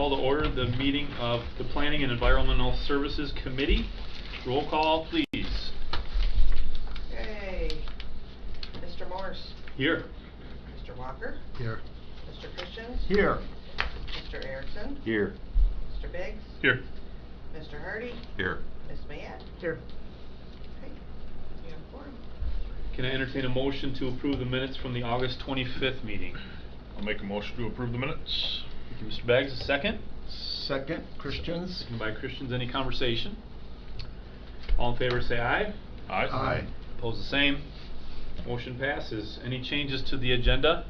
call to order the meeting of the Planning and Environmental Services Committee. Roll call, please. Okay. Mr. Morse. Here. Mr. Walker. Here. Mr. Christians. Here. Mr. Erickson. Here. Mr. Biggs. Here. Mr. Hardy. Here. Ms. Mayette. Here. Okay. You have quorum. Can I entertain a motion to approve the minutes from the August 25th meeting? I'll make a motion to approve the minutes. Thank you, Mr. Beggs. A second? Second, Christians. Second by Christians. Any conversation? All in favor say aye. Aye. Aye. Opposed the same. Motion passes. Any changes to the agenda?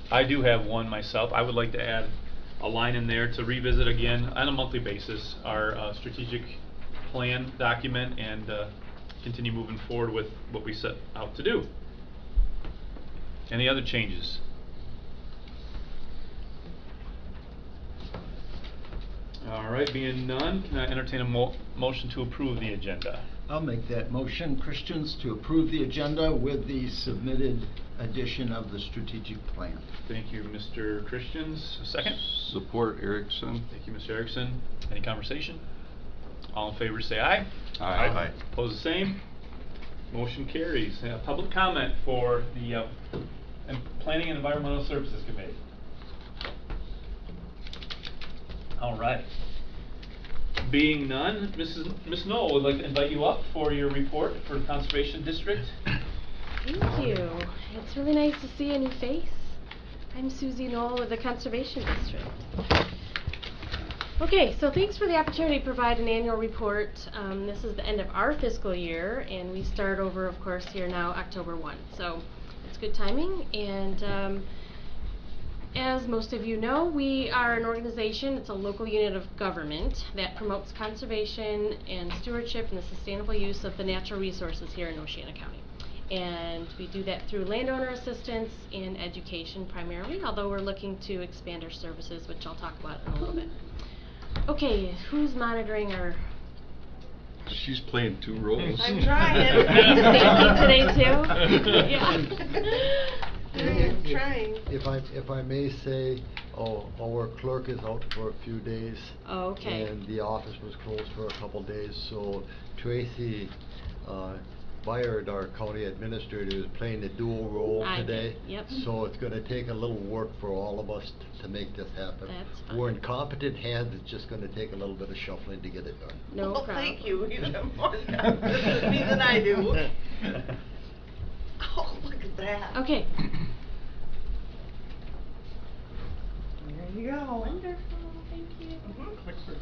I do have one myself. I would like to add a line in there to revisit again on a monthly basis our strategic plan document and continue moving forward with what we set out to do. Any other changes? All right, being none, can I entertain a motion to approve the agenda? I'll make that motion, Christians, to approve the agenda with the submitted addition of the strategic plan. Thank you, Mr. Christians. A second? Support Erickson. Thank you, Mr. Erickson. Any conversation? All in favor say aye. Aye. Opposed the same. Motion carries. Public comment for the Planning and Environmental Services Committee. All right. Being none, Ms. Knoll would like to invite you up for your report for the Conservation District. Thank you. It's really nice to see a new face. I'm Susie Knoll with the Conservation District. Okay, so thanks for the opportunity to provide an annual report. This is the end of our fiscal year, and we start over, of course, here now October 1. So it's good timing, and as most of you know, we are an organization, it's a local unit of government that promotes conservation and stewardship and the sustainable use of the natural resources here in Oceana County. And we do that through landowner assistance and education primarily, although we're looking to expand our services, which I'll talk about in a little bit. Okay, who's monitoring our... She's playing two roles. I'm trying. Stacy today too? Yeah. I'm trying. If I may say, our clerk is out for a few days. Oh, okay. And the office was closed for a couple days, so Tracy Byard, our county administrator, is playing the dual role today. Yep. So it's going to take a little work for all of us to make this happen. That's fine. We're in competent hands. It's just going to take a little bit of shuffling to get it done. No well, problem. thank you. You have more confidence in me than I do. Oh, look at that. Okay. There you go. Wonderful, thank you. Click through.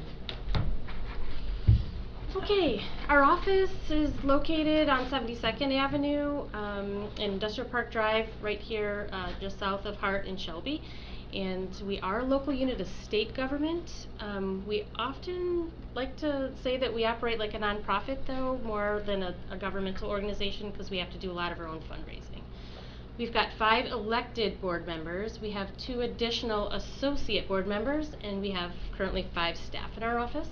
Okay, our office is located on 72nd Avenue in Industrial Park Drive, right here just south of Hart and Shelby. And we are a local unit of state government. We often like to say that we operate like a nonprofit, though, more than a governmental organization, because we have to do a lot of our own fundraising. We've got 5 elected board members. We have 2 additional associate board members, and we have currently 5 staff in our office.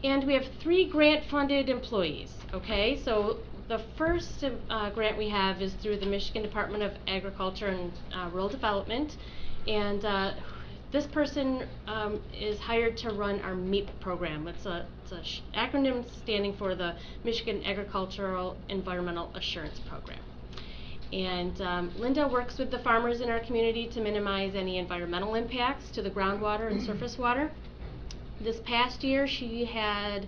And we have 3 grant-funded employees, okay? So the first grant we have is through the Michigan Department of Agriculture and Rural Development, and this person is hired to run our MEAP program. It's an acronym standing for the Michigan Agricultural Environmental Assurance Program. And Linda works with the farmers in our community to minimize any environmental impacts to the groundwater and surface water. This past year, she had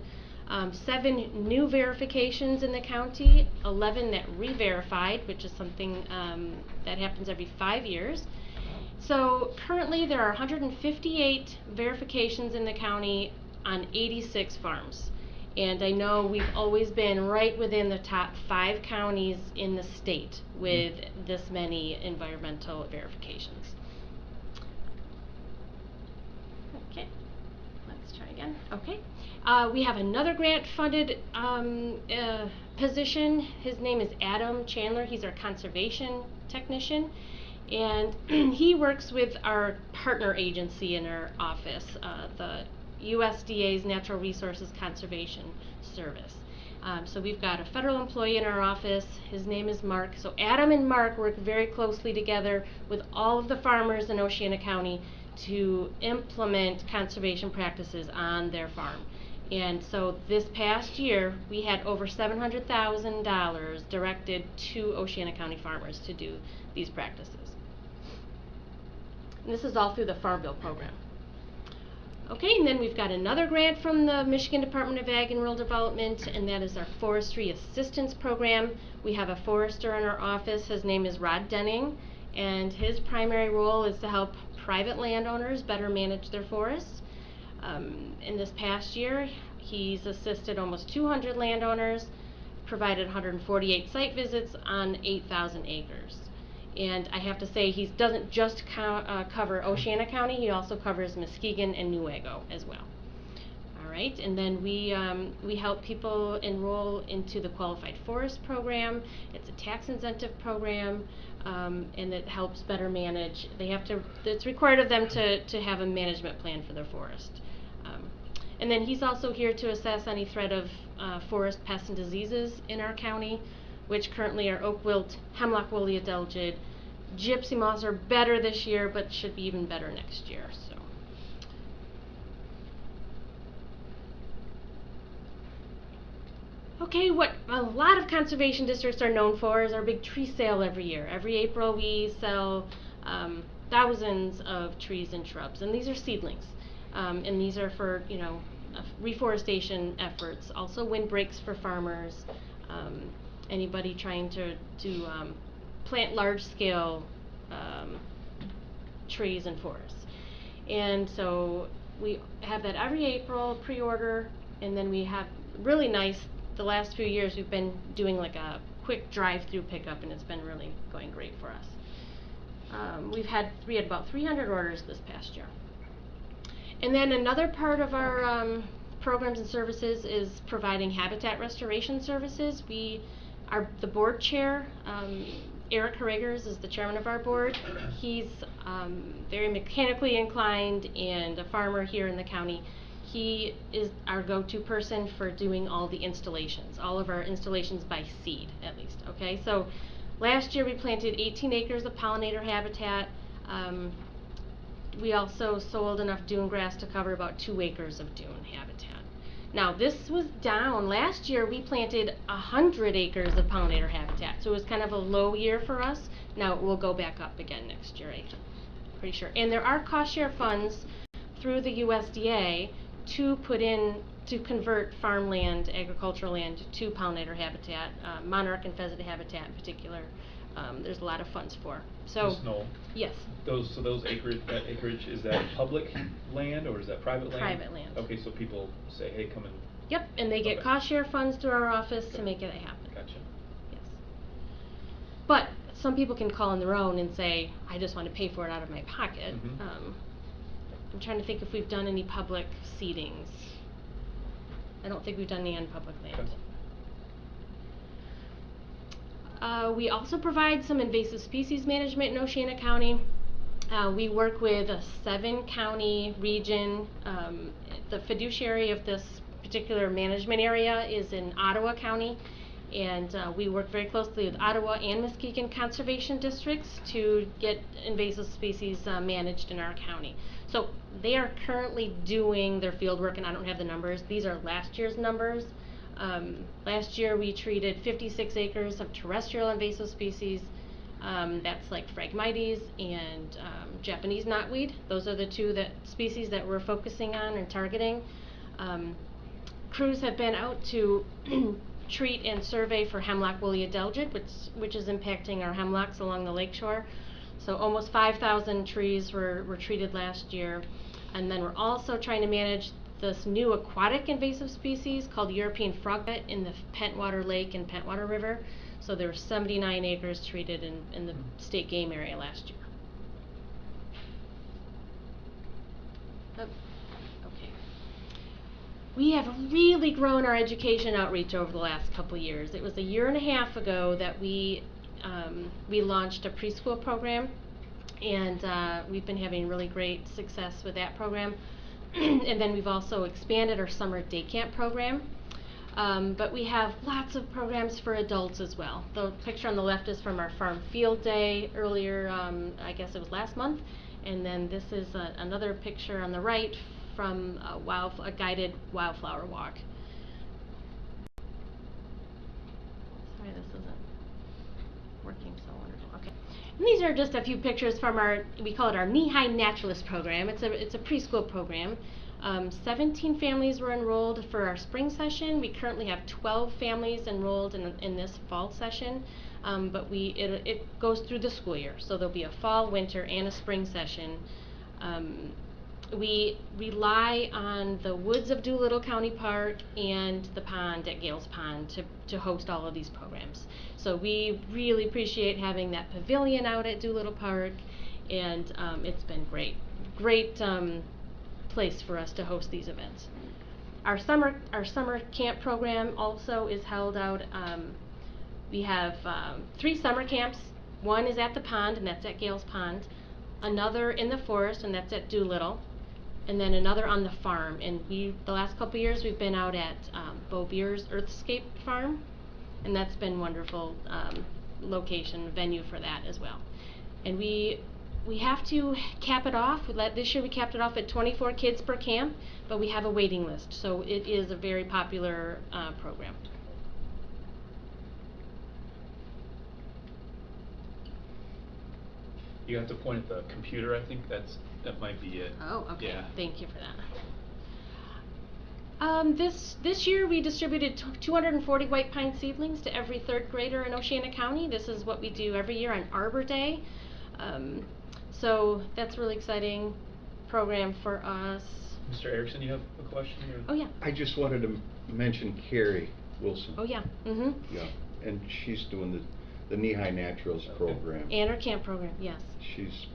7 new verifications in the county, 11 that re-verified, which is something that happens every 5 years. So currently there are 158 verifications in the county on 86 farms. And I know we've always been right within the top 5 counties in the state with this many environmental verifications. Okay. Let's try again. Okay. We have another grant-funded position. His name is Adam Chandler. He's our conservation technician. And he works with our partner agency in our office, the USDA's Natural Resources Conservation Service. So we've got a federal employee in our office. His name is Mark. So Adam and Mark work very closely together with all of the farmers in Oceana County to implement conservation practices on their farm. And so this past year, we had over $700,000 directed to Oceana County farmers to do these practices. And this is all through the Farm Bill program. Okay, and then we've got another grant from the Michigan Department of Ag and Rural Development, and that is our Forestry Assistance Program. We have a forester in our office. His name is Rod Denning, and his primary role is to help private landowners better manage their forests. In this past year, he's assisted almost 200 landowners, provided 148 site visits on 8,000 acres. And I have to say, he doesn't just cover Oceana County, he also covers Muskegon and Newaygo as well. All right, and then we help people enroll into the Qualified Forest Program. It's a tax incentive program, and it helps better manage. It's required of them to have a management plan for their forest. And then he's also here to assess any threat of forest pests and diseases in our county, which currently are oak wilt, hemlock woolly adelgid, gypsy moths are better this year, but should be even better next year. So. Okay, what a lot of conservation districts are known for is our big tree sale every year. Every April we sell thousands of trees and shrubs, and these are seedlings. And these are for, reforestation efforts, also windbreaks for farmers, anybody trying to plant large-scale trees and forests. And so we have that every April, pre-order, and then we have really nice, the last few years we've been doing like a quick drive-through pickup, and it's been really going great for us. We had about 300 orders this past year. And then another part of our programs and services is providing habitat restoration services. The board chair, Eric Harregers, is the chairman of our board. He's very mechanically inclined and a farmer here in the county. He is our go-to person for doing all the installations, all of our installations by seed, at least. Okay, so last year we planted 18 acres of pollinator habitat. We also sold enough dune grass to cover about 2 acres of dune habitat. Now this was down. Last year we planted 100 acres of pollinator habitat, so it was kind of a low year for us. Now it will go back up again next year, I'm pretty sure. And there are cost share funds through the USDA to put in, to convert farmland, agricultural land, to pollinator habitat, monarch and pheasant habitat in particular. There's a lot of funds for. So Ms. Knoll, yes. Those acreage, is that public land or is that private land? Private land. Okay, so people say, hey, come and. Yep, and they get Okay. cost share funds through our office Okay. to make it happen. Gotcha. Yes. But some people can call on their own and say, I just want to pay for it out of my pocket. Mhm. I'm trying to think if we've done any public seedings. I don't think we've done any on public land. Okay. We also provide some invasive species management in Oceana County. We work with a 7-county region. The fiduciary of this particular management area is in Ottawa County, and we work very closely with Ottawa and Muskegon conservation districts to get invasive species managed in our county. So they are currently doing their field work, and I don't have the numbers. These are last year's numbers. Last year we treated 56 acres of terrestrial invasive species. That's like Phragmites and Japanese knotweed. Those are the 2 species that we're focusing on and targeting. Crews have been out to treat and survey for hemlock woolly adelgid, which is impacting our hemlocks along the lakeshore. So almost 5,000 trees were treated last year. And then we're also trying to manage this new aquatic invasive species called European froglet in the Pentwater Lake and Pentwater River. So there were 79 acres treated in the state game area last year. Okay. We have really grown our education outreach over the last couple years. It was 1.5 years ago that we launched a preschool program, and we've been having really great success with that program. And then we've also expanded our summer day camp program. But we have lots of programs for adults as well. The picture on the left is from our farm field day earlier, I guess it was last month. And then this is another picture on the right from a guided wildflower walk. Sorry, this isn't working so wonderful. Okay. And these are just a few pictures from we call it our Knee-High Naturalist program. It's a preschool program. 17 families were enrolled for our spring session. We currently have 12 families enrolled in this fall session, but it goes through the school year. So there'll be a fall, winter, and a spring session. We rely on the woods of Doolittle County Park and the pond at Gales Pond to host all of these programs. So we really appreciate having that pavilion out at Doolittle Park, and it's been great place for us to host these events. Our summer camp program also is held out. We have 3 summer camps. One is at the pond, and that's at Gales Pond. Another in the forest, and that's at Doolittle. And then another on the farm. And the last couple years we've been out at Bo Beer's Earthscape Farm, and that's been wonderful venue for that as well. And we have to cap it off. This year we capped it off at 24 kids per camp, but we have a waiting list, so it is a very popular program. You have to point at the computer, I think that might be it. Oh, okay. Yeah. Thank you for that. This year we distributed 240 white pine seedlings to every 3rd grader in Oceana County. This is what we do every year on Arbor Day. So that's a really exciting program for us. Mr. Erickson, you have a question? Oh yeah. I just wanted to mention Carrie Wilson. Oh yeah. Mm-hmm. Yeah, and she's doing the Knee-High Naturals program. And our camp program, yes. She's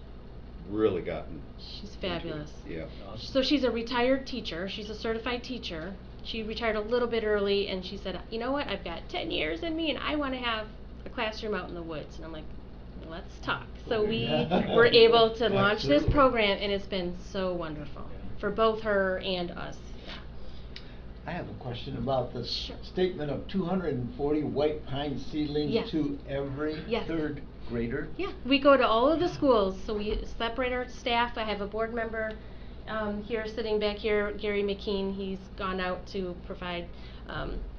really gotten. She's fabulous. Yeah. So she's a retired teacher. She's a certified teacher. She retired a little bit early, and she said, you know what, I've got 10 years in me, and I want to have a classroom out in the woods. And I'm like, let's talk. So we were able to launch this program, and it's been so wonderful for both her and us. I have a question about the statement of 240 white pine seedlings Yes. to every Yes. 3rd grader. Yeah, we go to all of the schools, so we separate our staff. I have a board member here sitting back here, Gary McKean. He's gone out to provide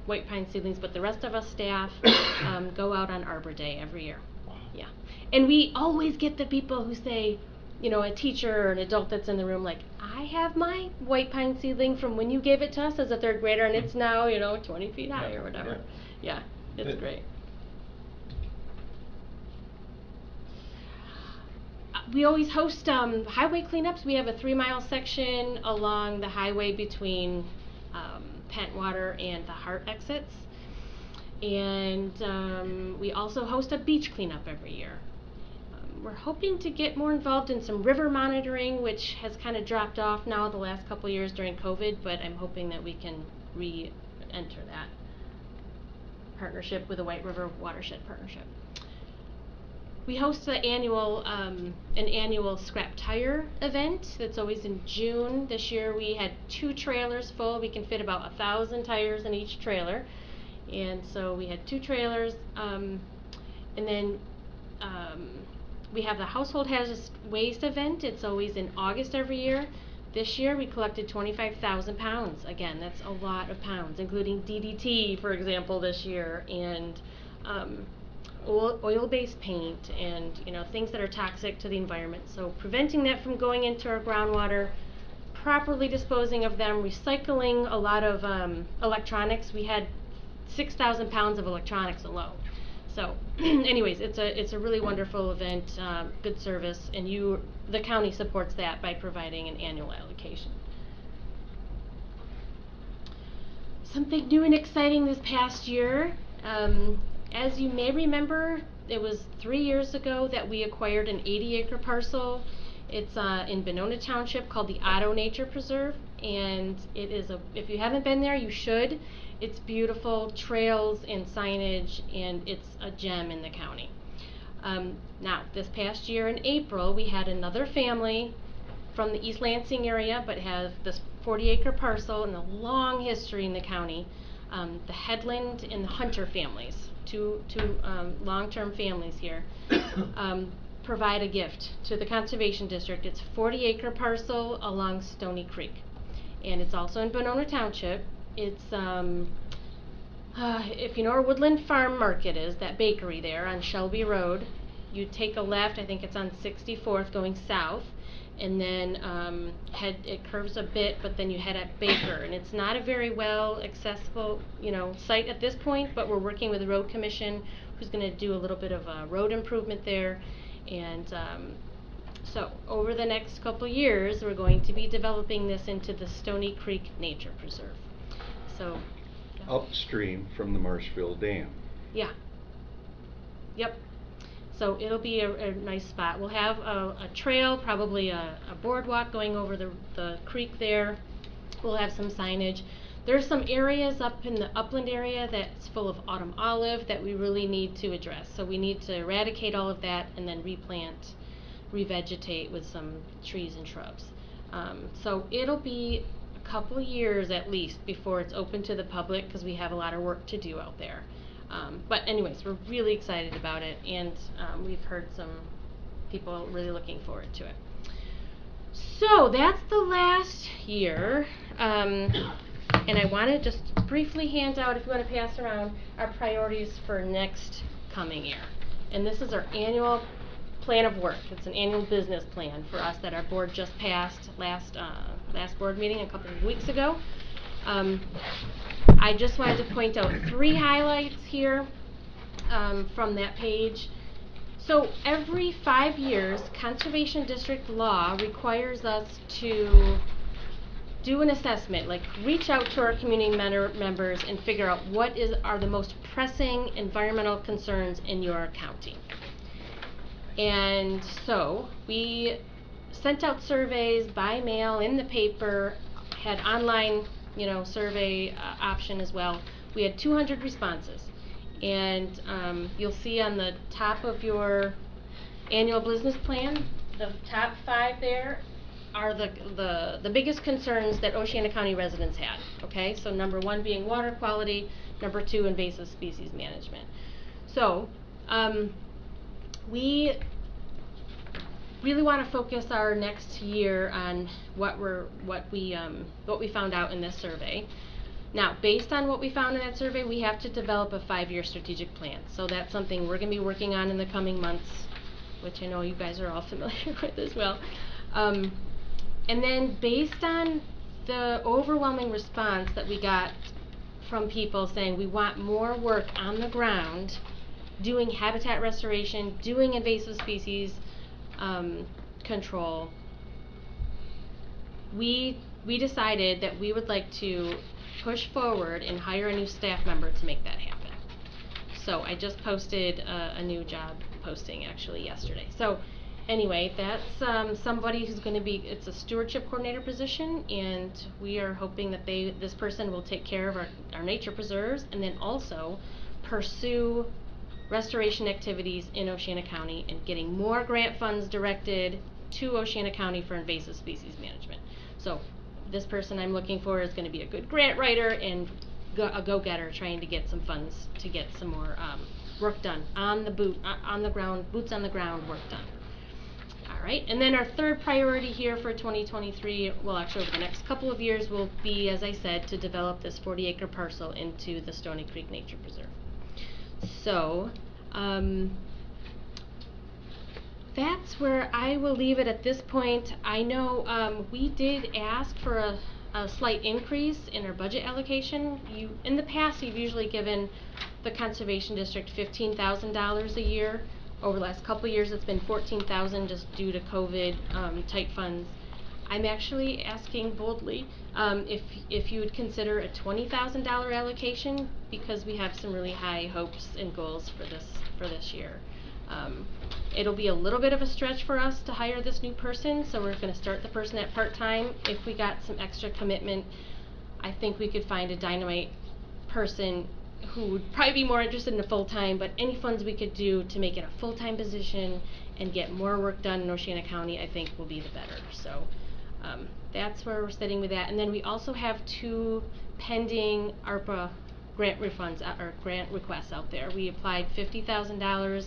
white pine seedlings, but the rest of us staff go out on Arbor Day every year. Wow. Yeah, and we always get the people who say, you know, a teacher or an adult that's in the room, like, I have my white pine seedling from when you gave it to us as a 3rd grader, and it's now, 20 feet high or whatever. Yeah, it's great. We always host highway cleanups. We have a 3-mile section along the highway between Pentwater and the Hart exits. And we also host a beach cleanup every year. We're hoping to get more involved in some river monitoring, which has kind of dropped off now the last couple of years during COVID, but I'm hoping that we can re-enter that partnership with the White River Watershed Partnership. We host an annual scrap tire event that's always in June. This year we had 2 trailers full. We can fit about 1,000 tires in each trailer, and so we had 2 trailers. And then we have the household hazardous waste event. It's always in August every year. This year we collected 25,000 pounds. Again, that's a lot of pounds, including DDT, for example, this year, and oil-based paint, and things that are toxic to the environment. So preventing that from going into our groundwater, properly disposing of them, recycling a lot of electronics. We had 6,000 pounds of electronics alone. So anyways, it's a really wonderful event, good service, and the county supports that by providing an annual allocation. Something new and exciting this past year. As you may remember, it was 3 years ago that we acquired an 80-acre parcel. It's in Benona Township called the Otto Nature Preserve, and it is if you haven't been there, you should. It's beautiful, trails and signage, and it's a gem in the county. Now, this past year in April, we had another family from the East Lansing area, but has this 40-acre parcel and a long history in the county. The Headland and the Hunter families, two long-term families here, provide a gift to the Conservation District. It's a 40-acre parcel along Stony Creek, and it's also in Bonona Township. It's if you know where Woodland Farm Market is, that bakery there on Shelby Road, you take a left, I think it's on 64th going south, and then it curves a bit, but then you head at Baker, and it's not a very well accessible, site at this point, but we're working with the Road Commission, who's going to do a little bit of a road improvement there, and so over the next couple years, we're going to be developing this into the Stony Creek Nature Preserve. So Upstream from the Marshville Dam. yeah. Yep. So it'll be a nice spot. We'll have a trail, probably a boardwalk going over the creek there. We'll have some signage. There's some areas up in the upland area that's full of autumn olive that we really need to address. So we need to eradicate all of that and then replant, revegetate with some trees and shrubs. So it'll be a couple years at least before it's open to the public, because we have a lot of work to do out there. But anyways, we're really excited about it, and we've heard some people really looking forward to it. So that's the last year, and I want to just briefly hand out, if you want to pass around, our priorities for next coming year. And this is our annual plan of work. It's an annual business plan for us that our board just passed last board meeting a couple of weeks ago. I just wanted to point out 3 highlights here from that page. So every 5 years, Conservation District law requires us to do an assessment, like reach out to our community members and figure out what are the most pressing environmental concerns in your county. And so we sent out surveys by mail, in the paper, had online survey option as well. We had 200 responses, and you'll see on the top of your annual business plan, the top 5 there are the biggest concerns that Oceana County residents had. Okay, so number 1 being water quality, number 2 invasive species management. So we really want to focus our next year on what we found out in this survey. Now, based on what we found in that survey, we have to develop a 5-year strategic plan. So that's something we're going to be working on in the coming months, which I know you guys are all familiar with as well. And then based on the overwhelming response that we got from people saying we want more work on the ground, doing habitat restoration, doing invasive species control, we decided that we would like to push forward and hire a new staff member to make that happen. So I just posted a new job posting actually yesterday. So anyway, that's somebody who's going to be, it's a stewardship coordinator position, and we are hoping that this person will take care of our nature preserves and then also pursue restoration activities in Oceana County and getting more grant funds directed to Oceana County for invasive species management. So this person I'm looking for is going to be a good grant writer and a go-getter, trying to get some funds to get some more work done on the boots on the ground work done. All right, and then our third priority here for 2023, well actually over the next couple of years, will be, as I said, to develop this 40-acre parcel into the Stony Creek Nature Preserve. So that's where I will leave it at this point. I know we did ask for a slight increase in our budget allocation. In the past, you've usually given the Conservation District $15,000 a year. Over the last couple of years, it's been $14,000 just due to COVID type funds. I'm actually asking boldly if you would consider a $20,000 allocation, because we have some really high hopes and goals for this year. It'll be a little bit of a stretch for us to hire this new person, so we're going to start the person at part-time. If we got some extra commitment, I think we could find a dynamite person who would probably be more interested in a full-time, but any funds we could do to make it a full-time position and get more work done in Oceana County, I think will be the better. So that's where we're sitting with that. And then we also have 2 pending ARPA grant refunds or grant requests out there. We applied $50,000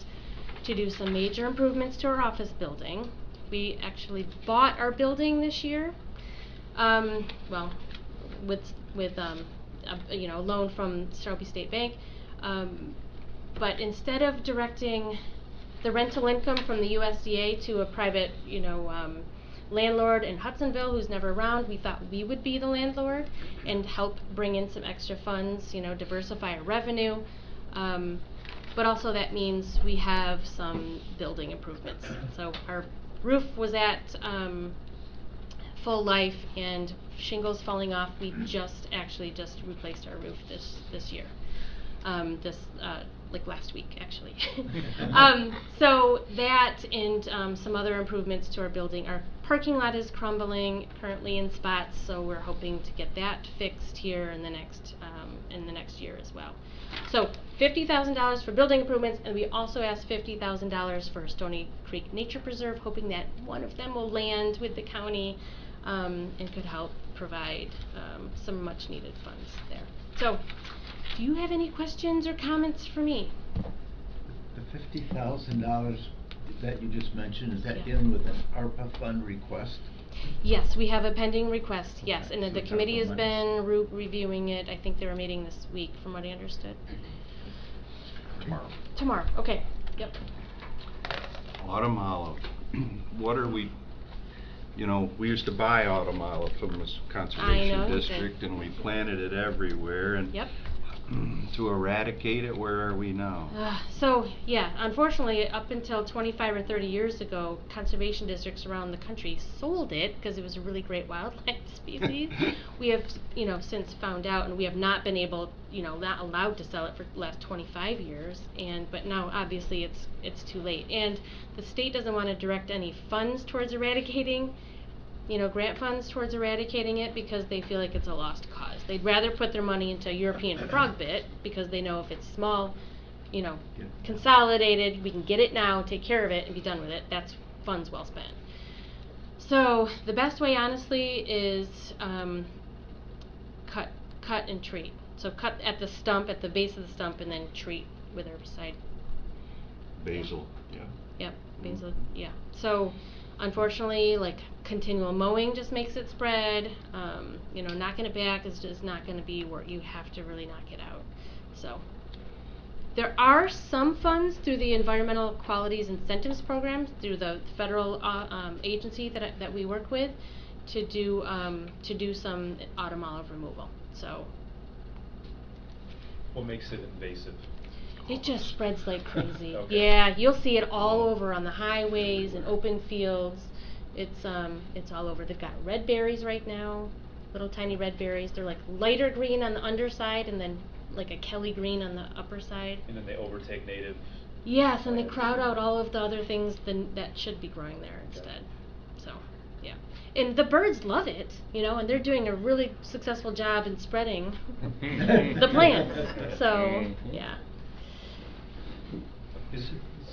to do some major improvements to our office building. We actually bought our building this year, well, with you know, a loan from Straubing State Bank, but instead of directing the rental income from the USDA to a private, you know, landlord in Hudsonville who's never around, we thought we would be the landlord and help bring in some extra funds, you know, diversify our revenue. But also that means we have some building improvements. So our roof was at full life and shingles falling off. We just replaced our roof this year. Like last week, actually. So that and some other improvements to our building. Our parking lot is crumbling currently in spots, so we're hoping to get that fixed here in the next year as well. So $50,000 for building improvements, and we also asked $50,000 for Stony Creek Nature Preserve, hoping that one of them will land with the county and could help provide some much needed funds there. So, do you have any questions or comments for me? The $50,000 that you just mentioned, is that Yeah. dealing with an ARPA fund request? Yes, we have a pending request, yes, Okay, and so the it's committee ARPA has monies. been reviewing it. I think they were meeting this week, from what I understood. Tomorrow, okay, yep. Autumn Olive, what are we, you know, we used to buy autumn olive from this I know conservation you did. district and we planted it everywhere and Yep. to eradicate it, where are we now? So, yeah, unfortunately, up until 25 or 30 years ago, conservation districts around the country sold it because it was a really great wildlife species. We have, you know, since found out, and we have not been able, you know, not allowed to sell it for the last 25 years. But now, obviously, it's too late. And the state doesn't want to direct any funds towards eradicating, you know, grant funds towards eradicating it because they feel like it's a lost cause. They'd rather put their money into European frogbit because they know if it's small, you know, consolidated, we can get it now, take care of it, and be done with it. That's funds well spent. So the best way, honestly, is cut and treat. So cut at the stump, at the base of the stump, and then treat with herbicide. Basil, yeah. Yep, basil, yeah. So, unfortunately, like, continual mowing just makes it spread. You know, knocking it back is just not going to be where you have to really knock it out. So, there are some funds through the Environmental Qualities Incentives Program, through the federal agency that we work with, to do some autumn olive removal. So, What makes it invasive? it just spreads like crazy. Okay. Yeah, you'll see it all over on the highways and open fields. It's all over. They've got red berries right now, little tiny red berries. They're like lighter green on the underside and then like a Kelly green on the upper side. And then they overtake native. Yes, and they crowd out all of the other things that should be growing there instead. So, yeah. And the birds love it, you know, and they're doing a really successful job in spreading the plants. So, yeah.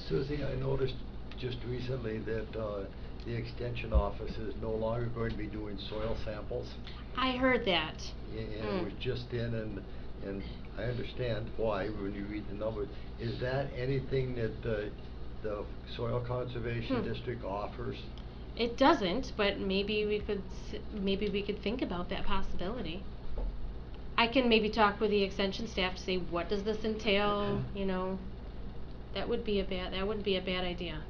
Susie, I noticed just recently that the extension office is no longer going to be doing soil samples. I heard that. And it was just in, and I understand why when you read the numbers. Is that anything that the Soil Conservation District offers? It doesn't, but maybe we could think about that possibility. I can maybe talk with the extension staff to say, what does this entail, you know? That wouldn't be a bad idea.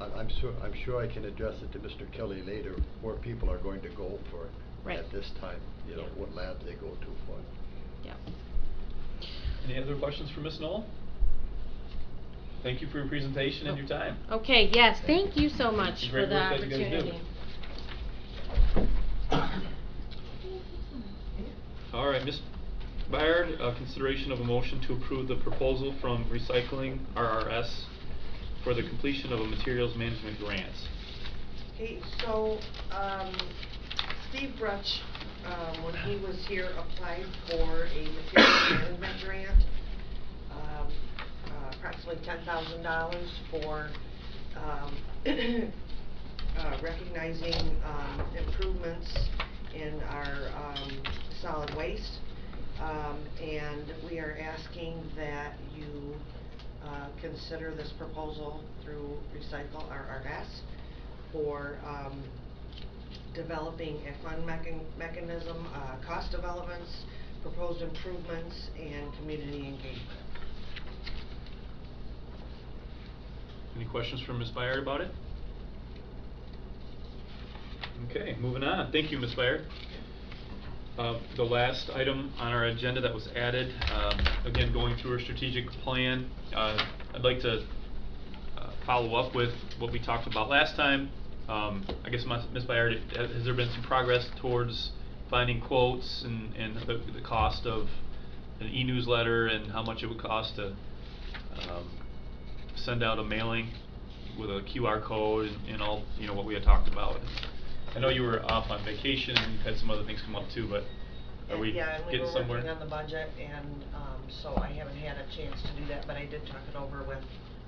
I'm sure I can address it to Mr. Kelly later, where people are going to go for Right. at this time, you know, Yeah. what labs they go to for. Yeah. Any other questions for Ms. Knoll? Thank you for your presentation and your time. Okay, yes, thank you so much Great for the work that you guys do. opportunity. All right, Ms. Byard, consideration of a motion to approve the proposal from Recycling RRS for the completion of a materials management grant. Okay, so, Steve Brutch, when he was here, applied for a material management grant, approximately $10,000 for, recognizing, improvements in our, solid waste. And we are asking that you consider this proposal through Recycle RRS for developing a fund mechanism, cost developments, proposed improvements, and community engagement. Any questions from Ms. Byard about it? Okay, moving on. Thank you, Ms. Byard. The last item on our agenda that was added, again, going through our strategic plan, I'd like to follow up with what we talked about last time. I guess, Ms. Byard, has there been some progress towards finding quotes and the cost of an e-newsletter and how much it would cost to send out a mailing with a QR code and all, you know, what we had talked about? I know you were off on vacation and you've had some other things come up too, but are we Yeah, and we getting were somewhere? working on the budget, and so I haven't had a chance to do that, but I did talk it over with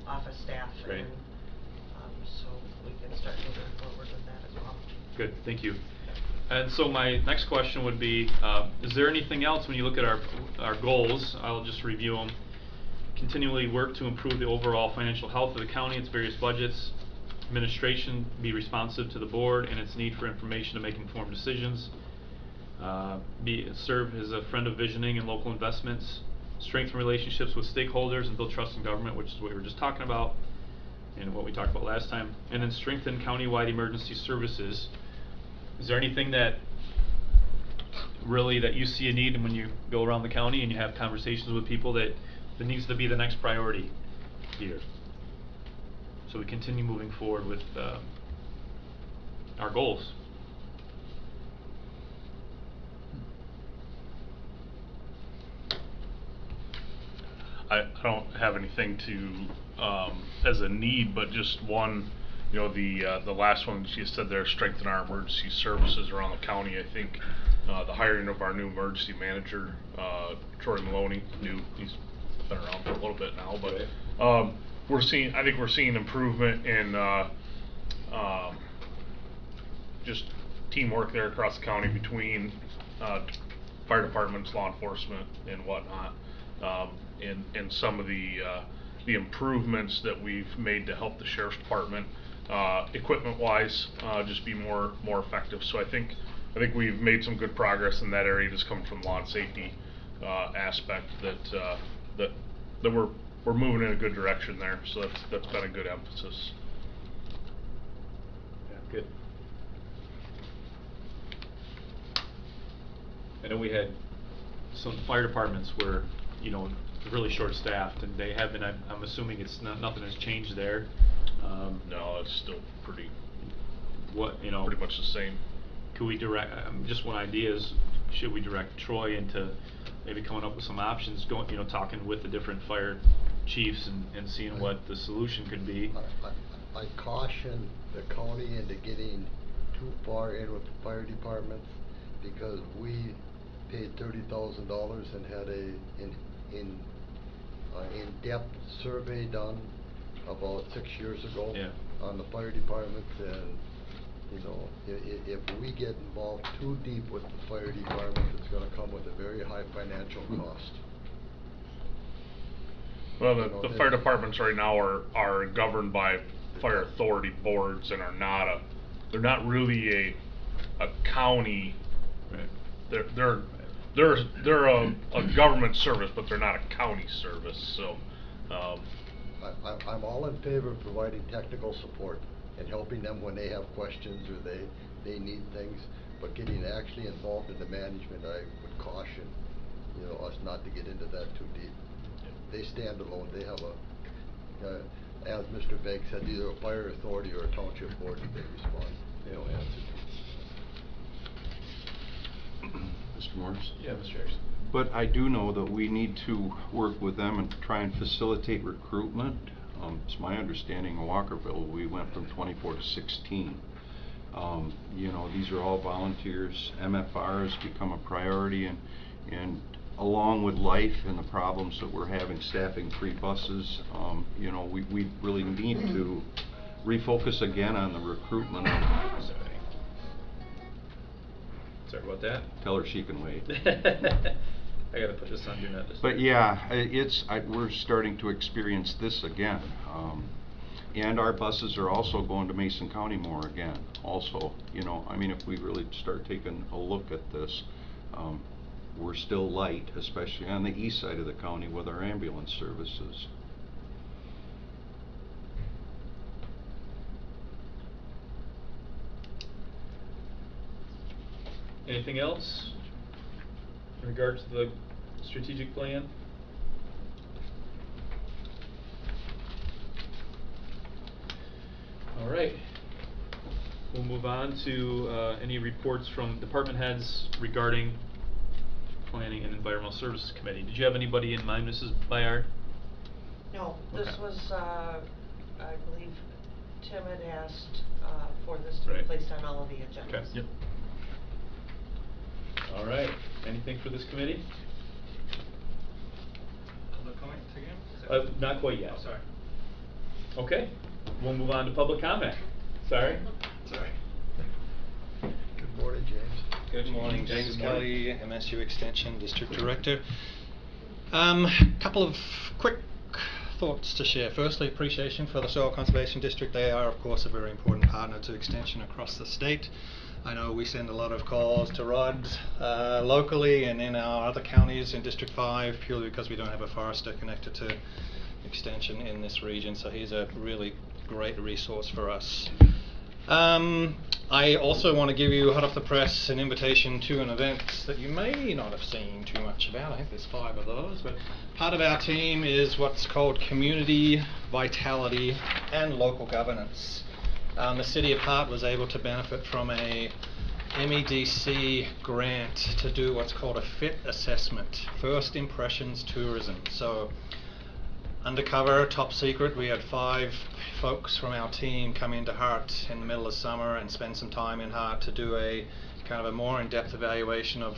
office staff. Great. And so we can start moving forward with that as well. Good, thank you. And so my next question would be, is there anything else when you look at our goals? I'll just review them. Continually work to improve the overall financial health of the county, its various budgets. Administration be responsive to the board and its need for information to make informed decisions. Serve as a friend of visioning and local investments. Strengthen relationships with stakeholders and build trust in government, which is what we were just talking about and what we talked about last time. And then strengthen countywide emergency services. Is there anything that really that you see a need when you go around the county and you have conversations with people that needs to be the next priority here, so we continue moving forward with our goals? I don't have anything to as a need, but just one, you know, the last one she said there, strengthen our emergency services around the county. I think the hiring of our new emergency manager, Troy Maloney, he's been around for a little bit now, but I think we're seeing improvement in just teamwork there across the county between fire departments, law enforcement, and whatnot. And some of the improvements that we've made to help the sheriff's department, equipment-wise, just be more effective. So I think we've made some good progress in that area, just coming from the law and safety aspect that we're moving in a good direction there. So that's been a good emphasis. Yeah, good. I know we had some fire departments where, you know, really short-staffed, and they have been. I'm assuming it's nothing has changed there. No, it's still pretty Pretty much the same. Could we direct? Just one idea is, should we direct Troy into maybe coming up with some options, talking with the different fire chiefs and seeing what the solution could be? I caution the county into getting too far in with the fire departments, because we paid $30,000 and had in-depth survey done about 6 years ago. Yeah. On the fire departments, and if we get involved too deep with the fire department, it's going to come with a very high financial cost. Well, the fire departments right now are governed by fire authority boards and they're not really a county. Right. They're a government service, but they're not a county service. So I'm all in favor of providing technical support and helping them when they have questions or they need things, but getting actually involved in the management, I would caution us not to get into that too deep. They stand alone. They have as Mr. Begg said, either a fire authority or a township board that they respond, answer to. Mr. Morris? Yeah, Mr. Harrison. But I do know that we need to work with them and try and facilitate recruitment. It's my understanding in Walkerville we went from 24 to 16. These are all volunteers. MFR has become a priority, and along with life and the problems that we're having staffing free buses, we really need to refocus again on the recruitment of Sorry about that. Tell her she can wait. I gotta put this on Do Not Disturb. But yeah, we're starting to experience this again. And our buses are also going to Mason County more again. Also, you know, I mean, if we really start taking a look at this, we're still light, especially on the east side of the county with our ambulance services. Anything else in regards to the strategic plan? All right. We'll move on to any reports from department heads regarding Planning and Environmental Services Committee. Did you have anybody in mind, Mrs. Bayard? No, this Okay. was, I believe Tim had asked for this to be Right. placed on all of the agendas. Okay. Yep. All right. Anything for this committee? Public comment again? Not quite yet. Oh, sorry. Okay. We'll move on to public comment. Sorry. Sorry. Good morning, James. Good morning, James. James Good morning. Kelly, MSU Extension District Director. Couple of quick thoughts to share. Firstly, appreciation for the Soil Conservation District. They are, of course, a very important partner to Extension across the state. I know we send a lot of calls to Rod locally and in our other counties in District 5 purely because we don't have a forester connected to Extension in this region, so he's a really great resource for us. I also want to give you, hot off the press, an invitation to an event that you may not have seen too much about. I think there's 5 of those, but part of our team is what's called Community Vitality and Local Governance. The City of Hart was able to benefit from a MEDC grant to do what's called a FIT assessment, First Impressions Tourism. So undercover, top secret, we had 5 folks from our team come into Hart in the middle of summer and spend some time in Hart to do a kind of a more in-depth evaluation of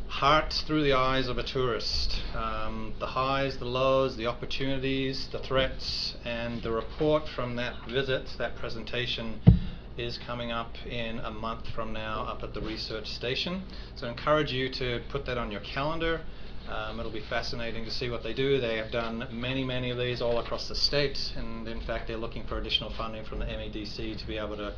Hart through the eyes of a tourist. The highs, the lows, the opportunities, the threats, and the report from that visit, that presentation, is coming up in a month from now up at the research station. So I encourage you to put that on your calendar. It'll be fascinating to see what they do. They have done many of these all across the state, and in fact they're looking for additional funding from the MEDC to be able to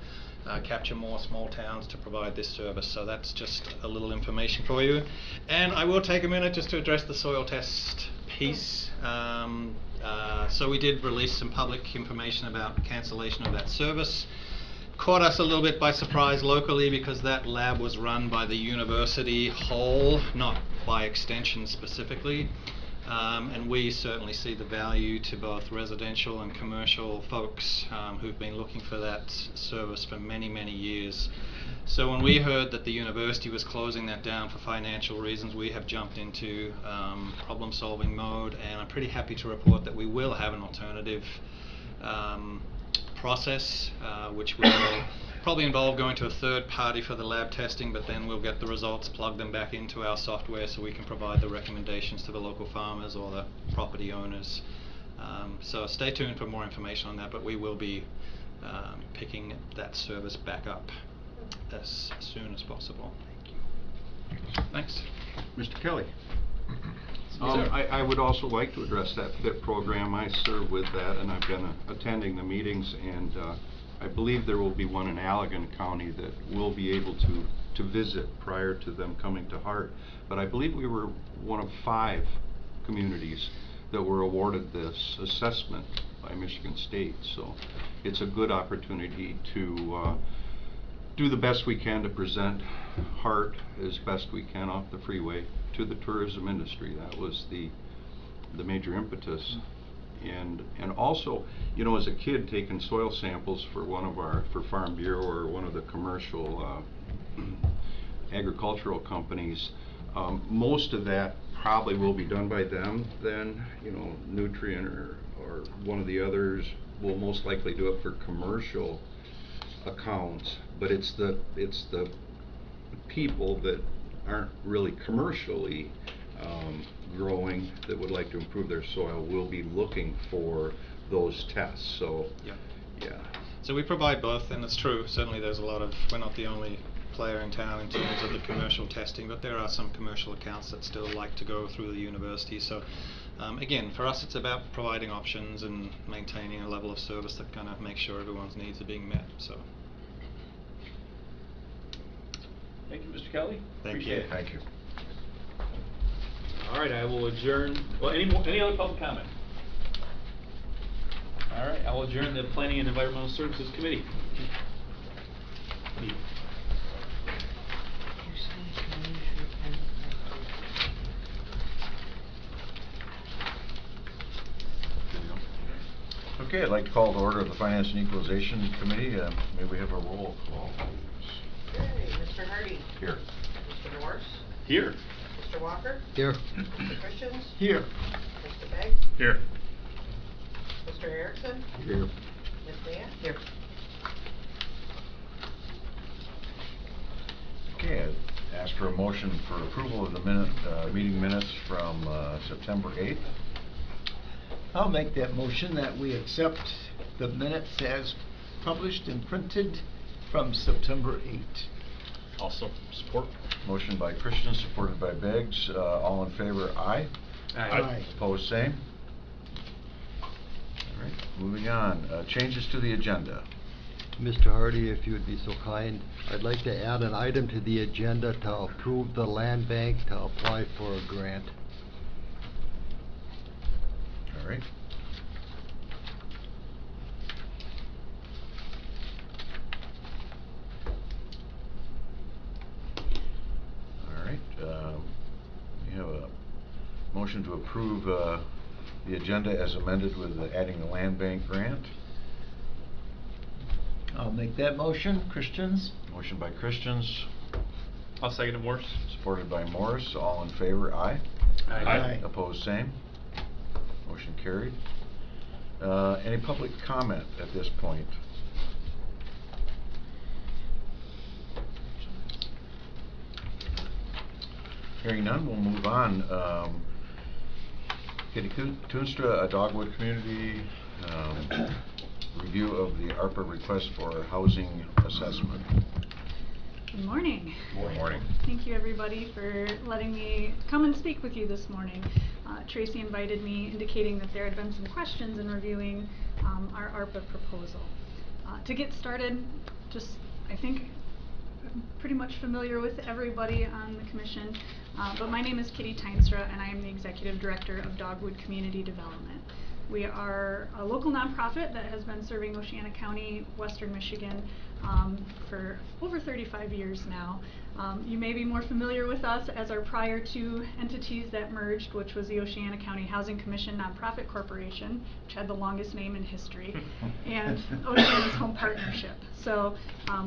capture more small towns to provide this service. So that's just a little information for you. And I will take a minute just to address the soil test piece. So we did release some public information about cancellation of that service. Caught us a little bit by surprise locally because that lab was run by the university whole, not by Extension specifically. And we certainly see the value to both residential and commercial folks who've been looking for that service for many years. So when we heard that the university was closing that down for financial reasons, we have jumped into problem-solving mode, and I'm pretty happy to report that we will have an alternative process, which will probably involve going to a third party for the lab testing, but then we'll get the results, plug them back into our software so we can provide the recommendations to the local farmers or the property owners. So stay tuned for more information on that, but we will be picking that service back up as soon as possible. Thank you. Thanks. Mr. Kelly. Sir. I would also like to address that FIT program. I serve with that, and I've been attending the meetings, and I believe there will be one in Allegan County that we'll be able to visit prior to them coming to Hart. But I believe we were one of 5 communities that were awarded this assessment by Michigan State. So it's a good opportunity to do the best we can to present Hart as best we can off the freeway to the tourism industry. That was the major impetus. And also, you know, as a kid taking soil samples for for Farm Bureau or one of the commercial agricultural companies, most of that probably will be done by them then. You know, Nutrient or one of the others will most likely do it for commercial accounts, but it's the people that aren't really commercially growing that would like to improve their soil will be looking for those tests. So Yeah. yeah. So we provide both, and it's true. Certainly, there's a lot of. We're not the only player in town in terms of the commercial testing, but there are some commercial accounts that still like to go through the university. So again, for us it's about providing options and maintaining a level of service that kind of makes sure everyone's needs are being met. So Thank you, Mr. Kelly. Thank Appreciate you. it. Thank you. All right, I will adjourn. Well, any other public comment? All right, I will adjourn the Planning and Environmental Services Committee. Meeting. Okay, I'd like to call to order the Finance and Equalization Committee. May we have a roll call, please? Okay, Mr. Hardy. Here. Mr. Morse. Here. Mr. Walker. Here. Mr. Christians. Here. Mr. Beggs. Here. Mr. Erickson. Here. Ms. Mia. Here. Okay, I'd ask for a motion for approval of the meeting minutes from September 8th. I'll make that motion that we accept the minutes as published and printed from September 8. Also support. Motion by Christian, supported by Beggs. All in favor, aye. Aye. Opposed, same. All right, moving on. Changes to the agenda. Mr. Hardy, if you would be so kind, I'd like to add an item to the agenda to approve the land bank to apply for a grant. All right. All right. We have a motion to approve the agenda as amended with adding the land bank grant. I'll make that motion. Christians? Motion by Christians, I'll second it, Morse. supported by Morris. All in favor, aye. Aye. Opposed, same. Motion carried. Any public comment at this point? Hearing none, we'll move on. Kitty Toonstra, a Dogwood Community, review of the ARPA request for housing assessment. Good morning. Good morning. Thank you everybody for letting me come and speak with you this morning. Tracy invited me indicating that there had been some questions in reviewing our ARPA proposal. To get started, I think I'm pretty much familiar with everybody on the commission, but my name is Kitty Toonstra and I am the Executive Director of Dogwood Community Development. We are a local nonprofit that has been serving Oceana County, Western Michigan for over 35 years now. You may be more familiar with us as our prior two entities that merged, which was the Oceana County Housing Commission Nonprofit Corporation, which had the longest name in history, and Oceana's Home Partnership. So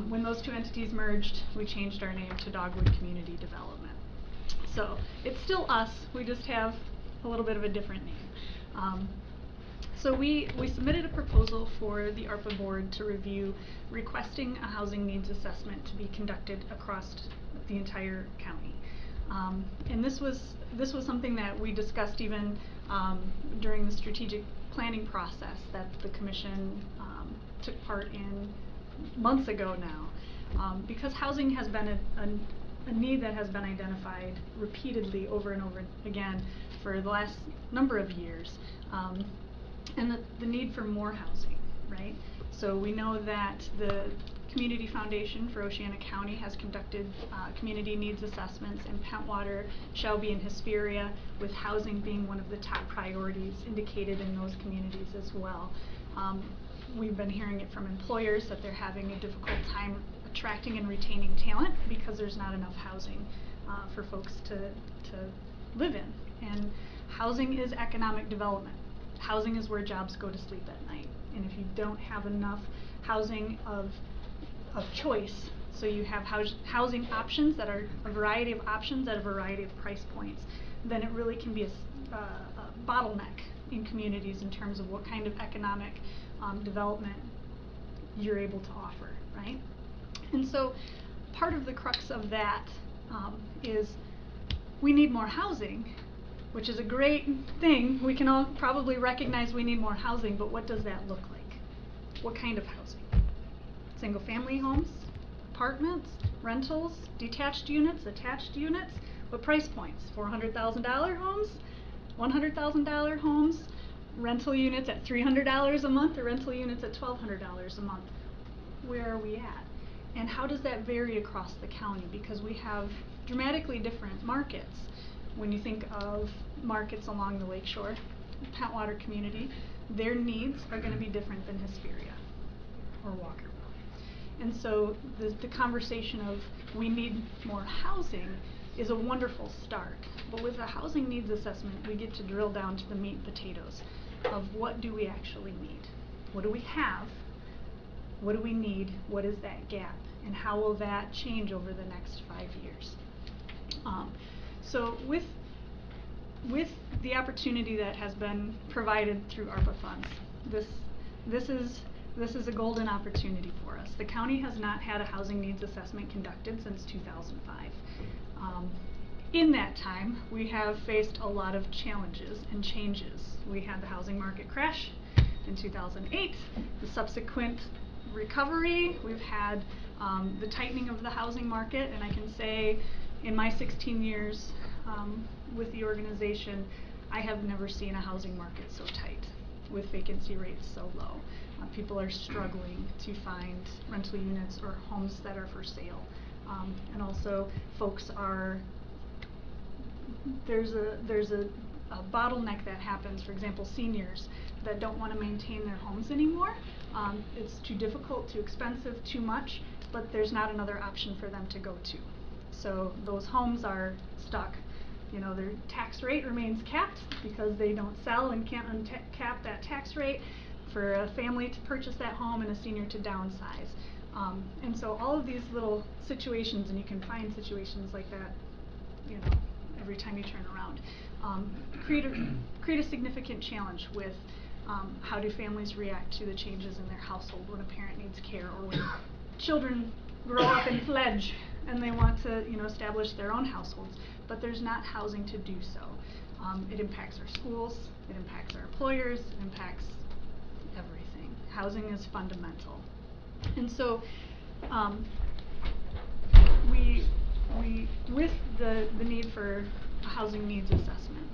when those two entities merged, we changed our name to Dogwood Community Development. So it's still us, we just have a little bit of a different name. So we submitted a proposal for the ARPA board to review, requesting a housing needs assessment to be conducted across the entire county. And this was something that we discussed even during the strategic planning process that the commission took part in months ago now. Because housing has been a need that has been identified repeatedly over and over again for the last number of years. And the need for more housing, right? So we know that the Community Foundation for Oceana County has conducted community needs assessments in Pentwater, Shelby, and Hesperia, with housing being one of the top priorities indicated in those communities as well. We've been hearing it from employers that they're having a difficult time attracting and retaining talent because there's not enough housing for folks to live in. And housing is economic development. Housing is where jobs go to sleep at night. And if you don't have enough housing of choice, so you have housing options that are a variety of options at a variety of price points, then it really can be a bottleneck in communities in terms of what kind of economic development you're able to offer, right? And so part of the crux of that is we need more housing, which is a great thing. We can all probably recognize we need more housing, but what does that look like? What kind of housing? Single family homes, apartments, rentals, detached units, attached units, what price points? $400,000 homes, $100,000 homes, rental units at $300 a month, or rental units at $1,200 a month. Where are we at? And how does that vary across the county? Because we have dramatically different markets. When you think of markets along the lakeshore, Pentwater community, their needs are going to be different than Hesperia or Walkerville. And so the conversation of we need more housing is a wonderful start. But with a housing needs assessment, we get to drill down to the meat and potatoes of what do we actually need? What do we have? What do we need? What is that gap? And how will that change over the next 5 years? So with the opportunity that has been provided through ARPA funds, this is a golden opportunity for us. The county has not had a housing needs assessment conducted since 2005. In that time, we have faced a lot of challenges and changes. We had the housing market crash in 2008, the subsequent recovery. We've had the tightening of the housing market, and I can say in my 16 years with the organization, I have never seen a housing market so tight with vacancy rates so low. People are struggling to find rental units or homes that are for sale. And also folks are, there's a bottleneck that happens, for example, seniors that don't want to maintain their homes anymore. It's too difficult, too expensive, too much, but there's not another option for them to go to. So those homes are stuck. You know, their tax rate remains capped because they don't sell and can't uncap that tax rate for a family to purchase that home and a senior to downsize. And so all of these little situations, and you can find situations like that, you know, every time you turn around, create a significant challenge with how do families react to the changes in their household when a parent needs care, or when children grow up and fledge and they want to, you know, establish their own households, but there's not housing to do so. It impacts our schools, it impacts our employers, it impacts everything. Housing is fundamental. And so we with the need for a housing needs assessment,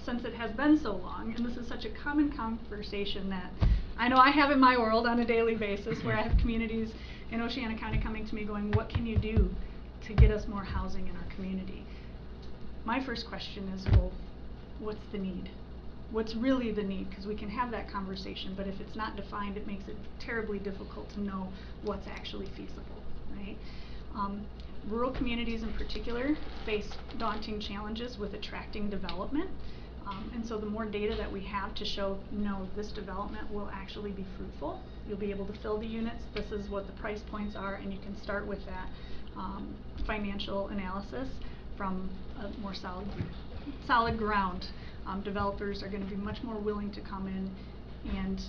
since it has been so long, and this is such a common conversation that I know I have in my world on a daily basis, where I have communities in Oceana County coming to me going, what can you do to get us more housing in our community? My first question is, well, what's the need? What's really the need? Because we can have that conversation, but if it's not defined, it makes it terribly difficult to know what's actually feasible, right? Rural communities in particular face daunting challenges with attracting development. And so the more data that we have to show, no, this development will actually be fruitful, you'll be able to fill the units, this is what the price points are, and you can start with that financial analysis from a more solid ground. Developers are going to be much more willing to come in and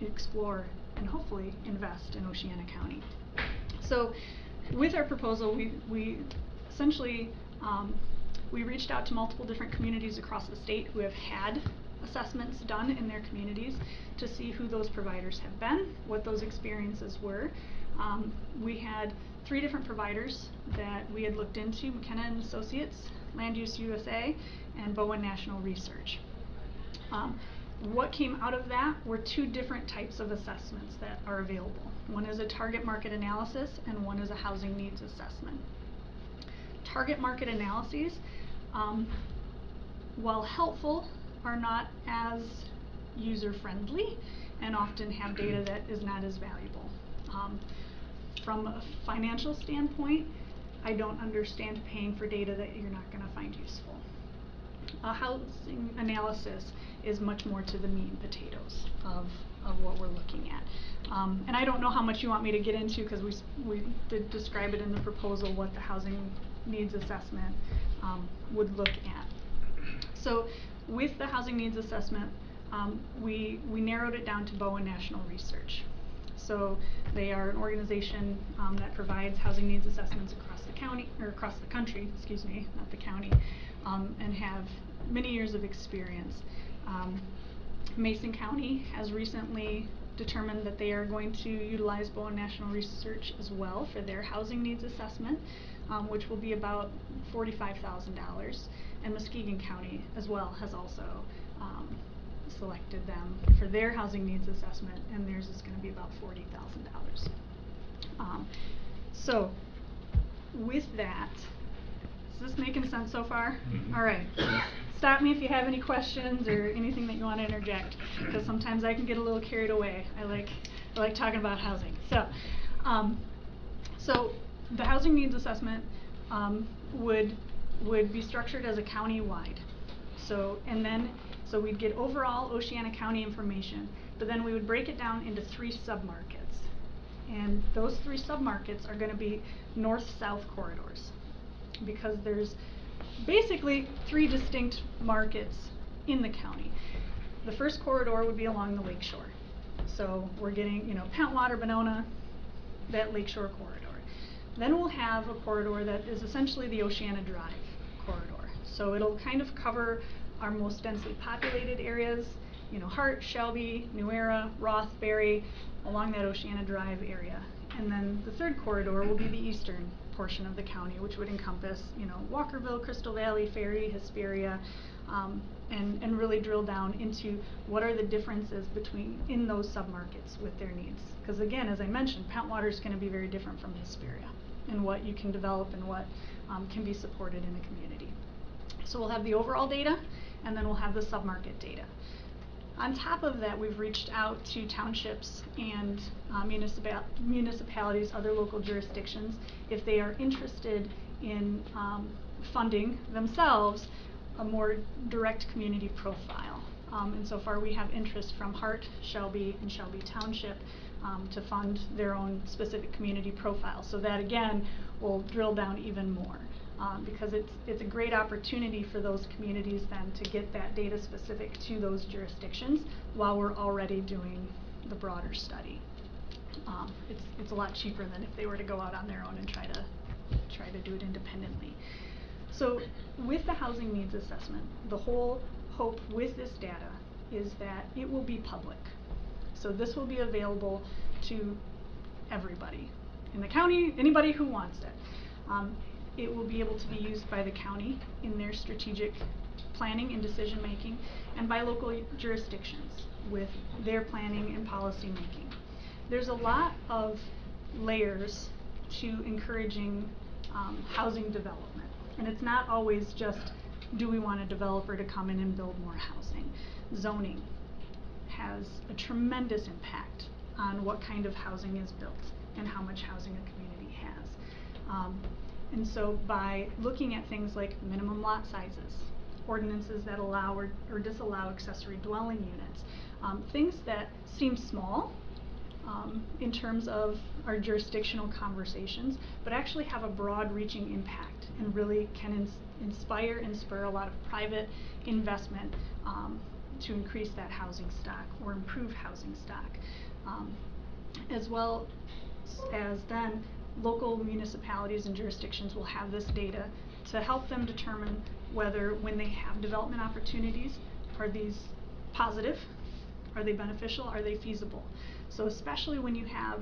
explore and hopefully invest in Oceana County. So with our proposal, we essentially we reached out to multiple different communities across the state who have had assessments done in their communities to see who those providers have been, what those experiences were. We had 3 different providers that we had looked into: McKenna and Associates, Land Use USA, and Bowen National Research. What came out of that were 2 different types of assessments that are available. One is a target market analysis, and one is a housing needs assessment. Target market analyses, while helpful, are not as user-friendly and often have data that is not as valuable. From a financial standpoint, I don't understand paying for data that you're not going to find useful. A housing analysis is much more to the meat and potatoes of what we're looking at. And I don't know how much you want me to get into, because we did describe it in the proposal what the housing needs assessment would look at. So with the housing needs assessment, we narrowed it down to Bowen National Research. So they are an organization that provides housing needs assessments across the county, or across the country, excuse me, not the county, and have many years of experience. Mason County has recently determined that they are going to utilize Bowen National Research as well for their housing needs assessment, which will be about $45,000. And Muskegon County as well has also selected them for their housing needs assessment, and theirs is going to be about $40,000. So with that, is this making sense so far? Mhm. All right. Stop me if you have any questions or anything that you want to interject, because sometimes I can get a little carried away. I like talking about housing. So the housing needs assessment would be structured as a county-wide. So we'd get overall Oceana County information, but then we would break it down into 3 submarkets. And those 3 submarkets are going to be north-south corridors, because there's basically 3 distinct markets in the county. The first corridor would be along the lakeshore. So we're getting, Pentwater, Benona, that lakeshore corridor. Then we'll have a corridor that is essentially the Oceana Drive corridor. So it'll kind of cover our most densely populated areas, Hart, Shelby, New Era, Rothbury, along that Oceana Drive area. And then the third corridor will be the eastern portion of the county, which would encompass, Walkerville, Crystal Valley, Ferry, Hesperia, and really drill down into what are the differences in those submarkets with their needs. Because again, as I mentioned, Pentwater is going to be very different from Hesperia in what you can develop and what can be supported in a community. So we'll have the overall data, and then we'll have the submarket data. On top of that, we've reached out to townships and municipalities, other local jurisdictions, if they are interested in funding themselves a more direct community profile. And so far we have interest from Hart, Shelby, and Shelby Township to fund their own specific community profile. So that again will drill down even more. Because it's a great opportunity for those communities then to get that data specific to those jurisdictions while we're already doing the broader study. It's a lot cheaper than if they were to go out on their own and try to do it independently. So with the housing needs assessment, the whole hope with this data is that it will be public. So this will be available to everybody in the county, anybody who wants it. It will be able to be used by the county in their strategic planning and decision making, and by local jurisdictions with their planning and policy making. There's a lot of layers to encouraging housing development, and it's not always just, do we want a developer to come in and build more housing? Zoning has a tremendous impact on what kind of housing is built and how much housing a community has. And so by looking at things like minimum lot sizes, ordinances that allow or disallow accessory dwelling units, things that seem small in terms of our jurisdictional conversations, but actually have a broad reaching impact and really can inspire and spur a lot of private investment to increase that housing stock or improve housing stock. As well as then local municipalities and jurisdictions will have this data to help them determine whether, when they have development opportunities, are these positive, are they beneficial, are they feasible? So especially when you have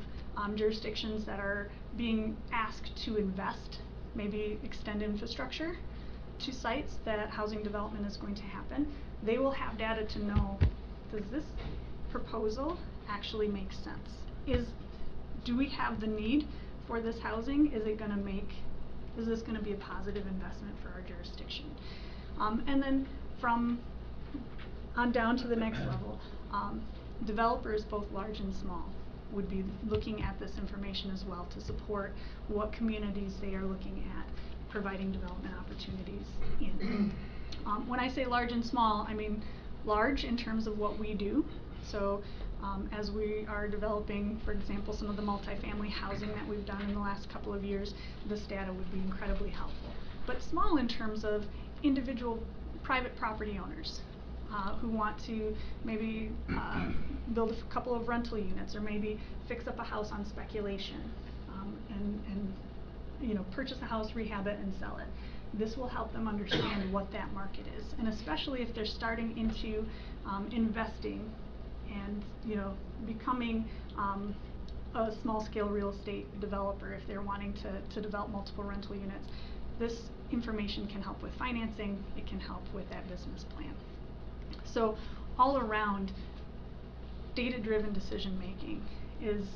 jurisdictions that are being asked to invest, maybe extend infrastructure to sites that housing development is going to happen, they will have data to know, does this proposal actually make sense? Do we have the need for this housing? Is this going to be a positive investment for our jurisdiction? And then from on down to the next level, developers, both large and small, would be looking at this information as well to support what communities they are looking at providing development opportunities in. When I say large and small, I mean large in terms of what we do. So as we are developing, for example, some of the multifamily housing that we've done in the last couple of years, this data would be incredibly helpful. But small in terms of individual private property owners who want to maybe build a couple of rental units, or maybe fix up a house on speculation and purchase a house, rehab it, and sell it. This will help them understand what that market is, and especially if they're starting into investing and becoming a small-scale real estate developer if they're wanting to develop multiple rental units. This information can help with financing, it can help with that business plan. So all around, data-driven decision-making is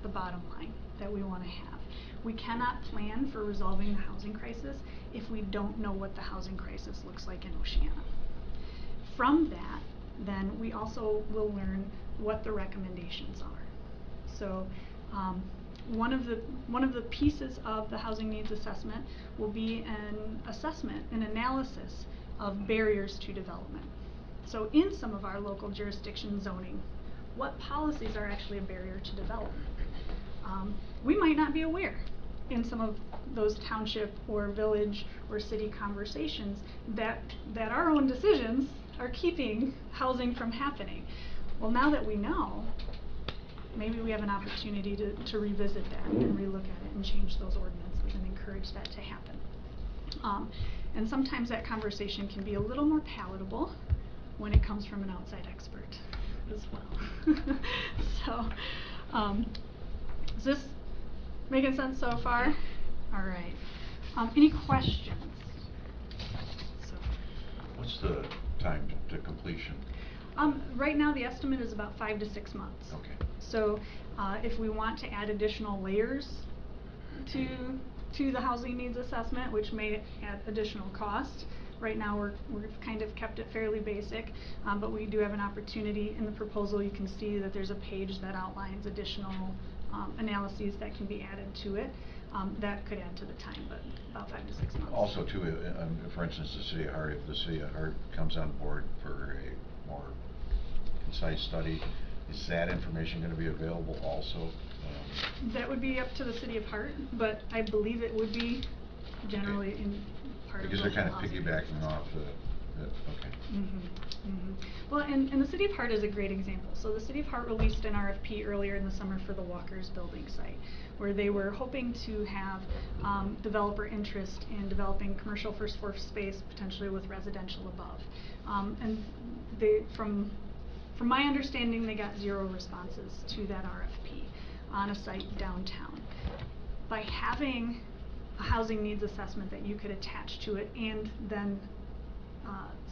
the bottom line that we want to have. We cannot plan for resolving the housing crisis if we don't know what the housing crisis looks like in Oceana. From that, then we also will learn what the recommendations are. So one of the pieces of the housing needs assessment will be an assessment, an analysis of barriers to development. So in some of our local jurisdiction zoning, what policies are actually a barrier to development? We might not be aware in some of those township or village or city conversations that our own decisions are keeping housing from happening. Well, now that we know, maybe we have an opportunity to revisit that and relook at it and change those ordinances and encourage that to happen. And sometimes that conversation can be a little more palatable when it comes from an outside expert as well. So, is this making sense so far? All right. Any questions? So far. What's the time to completion? Right now the estimate is about 5 to 6 months. Okay. So if we want to add additional layers to the housing needs assessment, which may add additional cost, right now we've kind of kept it fairly basic, but we do have an opportunity in the proposal. You can see that there's a page that outlines additional analyses that can be added to it. That could add to the time, but about 5 to 6 months. Also, too, for instance, the City of Hart, if the City of Hart comes on board for a more concise study, is that information going to be available also? That would be up to the City of Hart, but I believe it would be generally in part because of they're kind of housing. piggybacking off the okay. Well, and the City of Hart is a great example. So the City of Hart released an RFP earlier in the summer for the Walker's building site, where they were hoping to have developer interest in developing commercial first floor space, potentially with residential above. And they, from my understanding, they got 0 responses to that RFP on a site downtown. By having a housing needs assessment that you could attach to it and then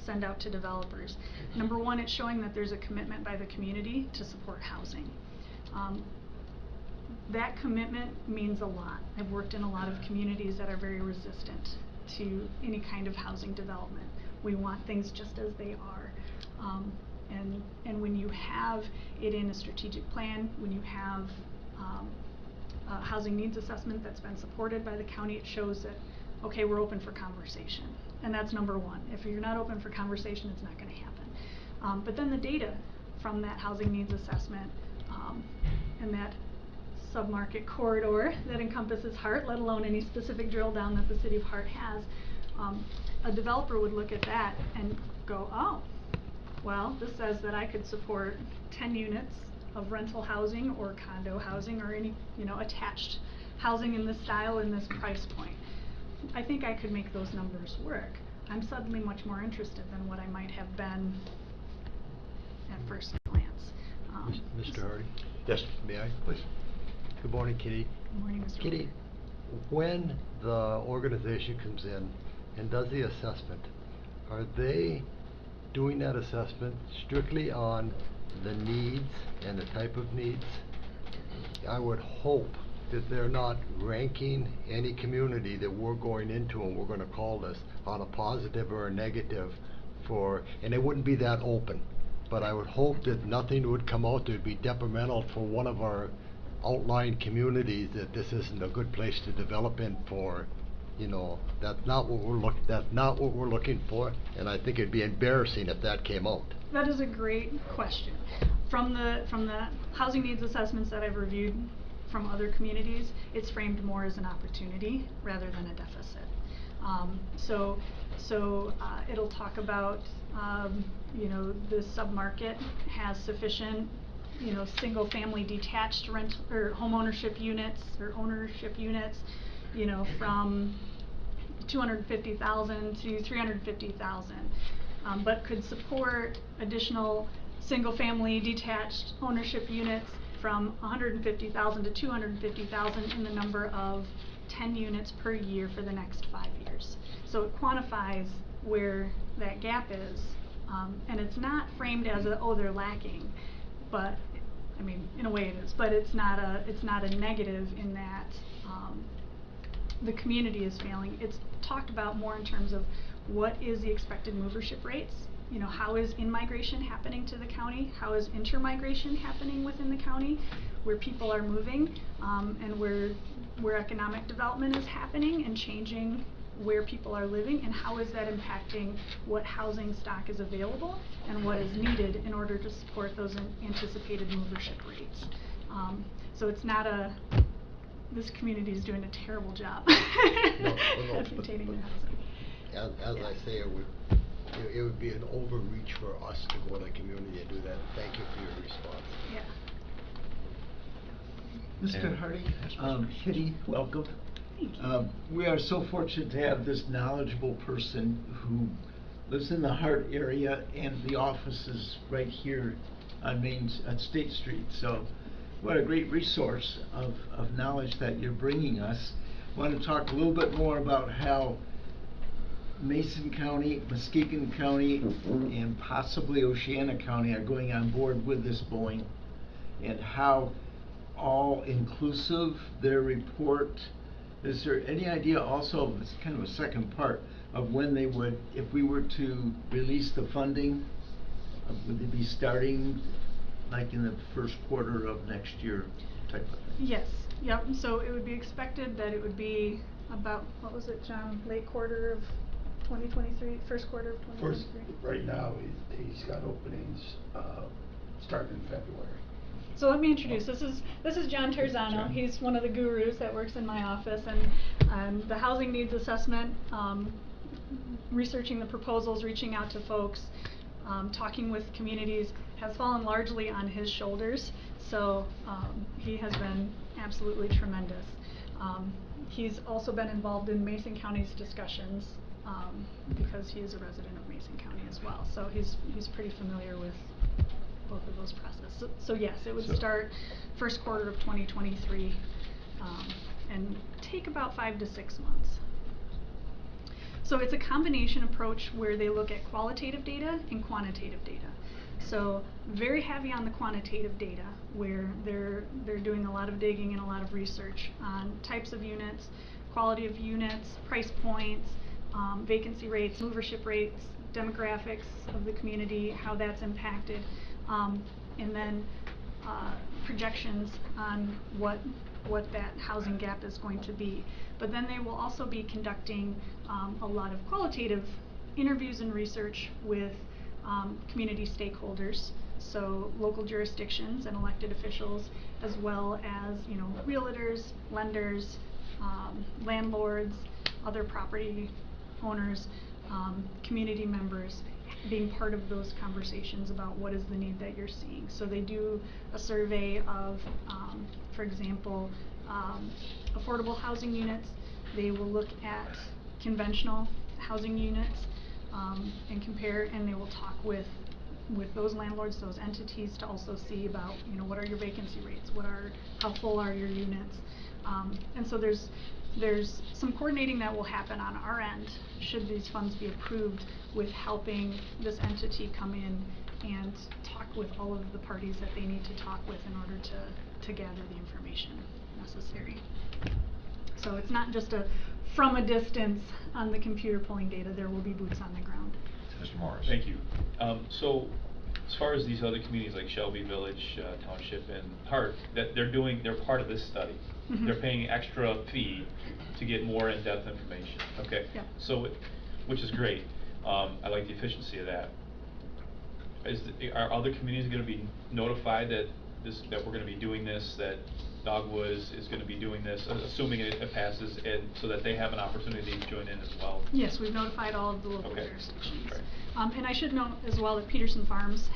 send out to developers. Number one, it's showing that there's a commitment by the community to support housing. That commitment means a lot. I've worked in a lot of communities that are very resistant to any kind of housing development. We want things just as they are. And when you have it in a strategic plan, when you have a housing needs assessment that's been supported by the county, it shows that, okay, we're open for conversation. And that's number one. If you're not open for conversation, it's not going to happen. But then the data from that housing needs assessment and that submarket corridor that encompasses Hart, let alone any specific drill down that the City of Hart has, a developer would look at that and go, oh, well, this says that I could support 10 units of rental housing or condo housing or any, attached housing in this style in this price point. I think I could make those numbers work. I'm suddenly much more interested than what I might have been at first glance. Mr. Hardy? Yes. May I? Please. Good morning, Kitty. Good morning, Mr. Kitty, when the organization comes in and does the assessment, are they doing that assessment strictly on the needs and the type of needs? I would hope that they're not ranking any community that we're going into and we're going to call this on a positive or a negative and it wouldn't be that open. But I would hope that nothing would come out that would be detrimental for one of our outlying communities, that this isn't a good place to develop in for, that's not what we're looking for, and I think it'd be embarrassing if that came out. That is a great question. From the housing needs assessments that I've reviewed from other communities, it's framed more as an opportunity rather than a deficit. So it'll talk about, the submarket has sufficient, single family detached rent or home ownership units or ownership units, from 250,000 to 350,000, but could support additional single-family detached ownership units from 150,000 to 250,000 in the number of 10 units per year for the next 5 years. So it quantifies where that gap is, and it's not framed as a, oh, they're lacking, but I mean, in a way it is, but it's not a negative in that the community is failing. It's talked about more in terms of what is the expected movership rates. You know, how is in-migration happening to the county? How is inter-migration happening within the county, where people are moving, and where economic development is happening and changing where people are living, and how is that impacting what housing stock is available and what is needed in order to support those anticipated movership rates. So it's not a, this community is doing a terrible job at maintaining the housing. As I say, it would be an overreach for us to go in the community and do that. Thank you for your response. Yeah. Mr. Hardy, Kitty, welcome. Thank you. We are so fortunate to have this knowledgeable person who lives in the Hart area, and the office is right here on State Street. So what a great resource of knowledge that you're bringing us. I want to talk a little bit more about how Mason County, Muskegon County, and possibly Oceana County are going on board with this Boeing, and how all inclusive their report. Is there any idea also, it's kind of a second part, of when they would, if we were to release the funding, would they be starting like in the first quarter of next year type of thing? Yes, yep, so it would be expected that it would be about, what was it, John, late quarter of 2023, first quarter of 2023? Right now, he's got openings starting in February. So let me introduce, this is John Terzano. John. He's one of the gurus that works in my office, and the housing needs assessment, researching the proposals, reaching out to folks, talking with communities has fallen largely on his shoulders. So he has been absolutely tremendous. He's also been involved in Mason County's discussions because he is a resident of Mason County as well. So he's pretty familiar with both of those processes. So yes, it would start first quarter of 2023 and take about 5 to 6 months. So it's a combination approach where they look at qualitative data and quantitative data. So very heavy on the quantitative data, where they're doing a lot of digging and a lot of research on types of units, quality of units, price points, vacancy rates, movership rates, demographics of the community, how that's impacted, and then projections on what that housing gap is going to be. But then they will also be conducting a lot of qualitative interviews and research with community stakeholders, so local jurisdictions and elected officials, as well as realtors, lenders, landlords, other property owners, community members, being part of those conversations about what is the need that you're seeing. So they do a survey of, for example, affordable housing units. They will look at conventional housing units and compare, and they will talk with those landlords, those entities, to also see about what are your vacancy rates, how full are your units, and so there's some coordinating that will happen on our end should these funds be approved, with helping this entity come in and talk with all of the parties that they need to talk with in order to gather the information necessary. So it's not just from a distance on the computer pulling data. There will be boots on the ground. Mr. Morris. Thank you. So as far as these other communities like Shelby Village Township and Hart, that they're part of this study. Mm-hmm. They're paying extra fee to get more in-depth information. Okay. Yeah. So which is great. I like the efficiency of that. Are other communities going to be notified that we're going to be doing this, that Dogwood is going to be doing this, assuming it passes, and so that they have an opportunity to join in as well? Yes, we've notified all of the local Okay. jurisdictions. Right. And I should note as well that Peterson Farms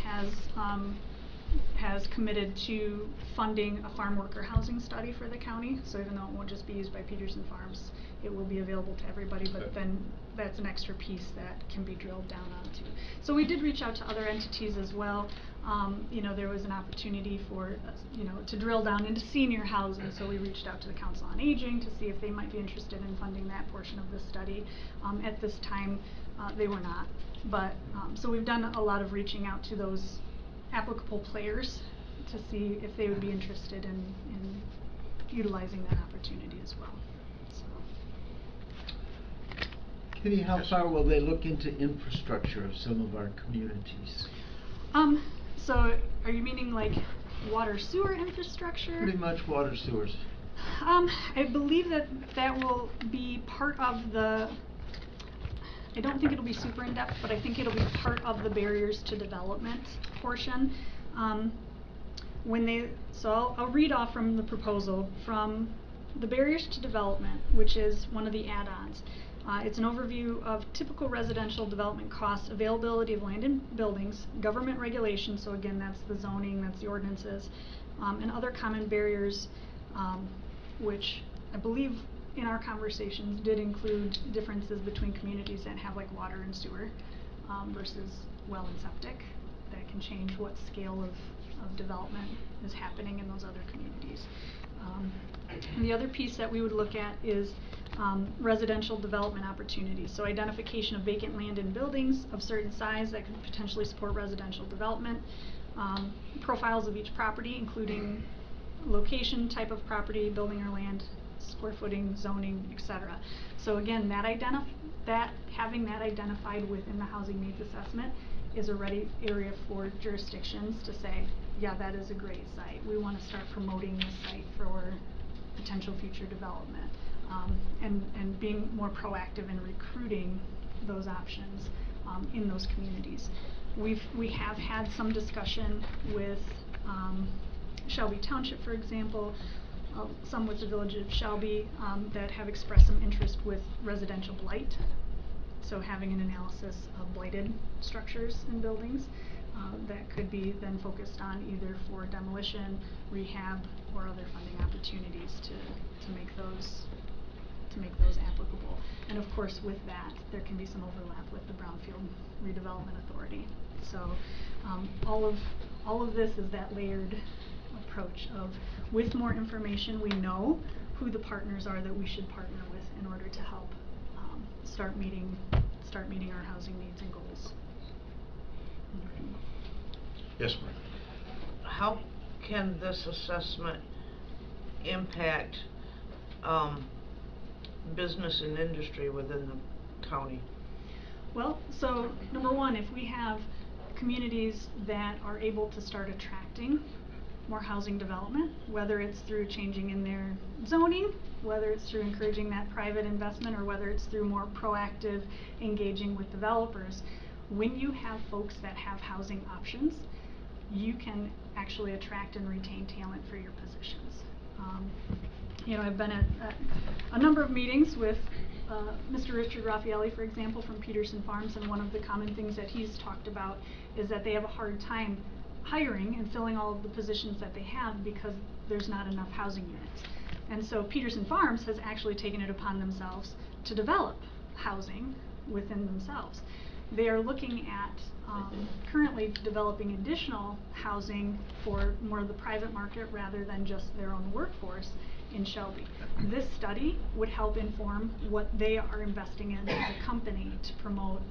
has committed to funding a farm worker housing study for the county. So even though it won't just be used by Peterson Farms, it will be available to everybody, but Okay. then that's an extra piece that can be drilled down onto. So we did reach out to other entities as well. you know, there was an opportunity for, you know, to drill down into senior housing, so we reached out to the Council on Aging to see if they might be interested in funding that portion of the study. At this time, they were not, but, so we've done a lot of reaching out to those applicable players to see if they would be interested in utilizing that opportunity as well, so. Kitty, how far will they look into infrastructure of some of our communities? So are you meaning like water sewer infrastructure? Pretty much water sewers. I believe that will be part of the, I don't think it'll be super in-depth, but I think it'll be part of the barriers to development portion. So I'll read off from the proposal from the barriers to development, which is one of the add-ons. It's an overview of typical residential development costs, availability of land and buildings, government regulations, so again that's the zoning, that's the ordinances, and other common barriers, which I believe in our conversations did include differences between communities that have like water and sewer versus well and septic. That can change what scale of development is happening in those other communities. And the other piece that we would look at is residential development opportunities. So identification of vacant land and buildings of certain size that could potentially support residential development. Profiles of each property, including location, type of property, building or land, square footing, zoning, etc. So again, having that identified within the housing needs assessment is a ready area for jurisdictions to say, yeah, that is a great site. We want to start promoting this site for potential future development, and being more proactive in recruiting those options in those communities. We have had some discussion with Shelby Township, for example, some with the Village of Shelby that have expressed some interest with residential blight. So having an analysis of blighted structures and buildings that could be then focused on either for demolition, rehab, or other funding opportunities to make those applicable. And of course with that there can be some overlap with the Brownfield Redevelopment Authority. So all of this is that layered approach of, with more information we know who the partners are that we should partner with in order to help start meeting our housing needs and goals. Yes, ma'am. How can this assessment impact business and industry within the county? Well, so number one, if we have communities that are able to start attracting more housing development, whether it's through changing in their zoning, whether it's through encouraging that private investment, or whether it's through more proactive engaging with developers, when you have folks that have housing options, you can actually attract and retain talent for your positions. You know, I've been at a number of meetings with Mr. Richard Raffaelli, for example, from Peterson Farms, and one of the common things that he's talked about is that they have a hard time hiring and filling all of the positions that they have because there's not enough housing units. And so Peterson Farms has actually taken it upon themselves to develop housing within themselves. They are looking at currently developing additional housing for more of the private market rather than just their own workforce in Shelby. This study would help inform what they are investing in as a company to promote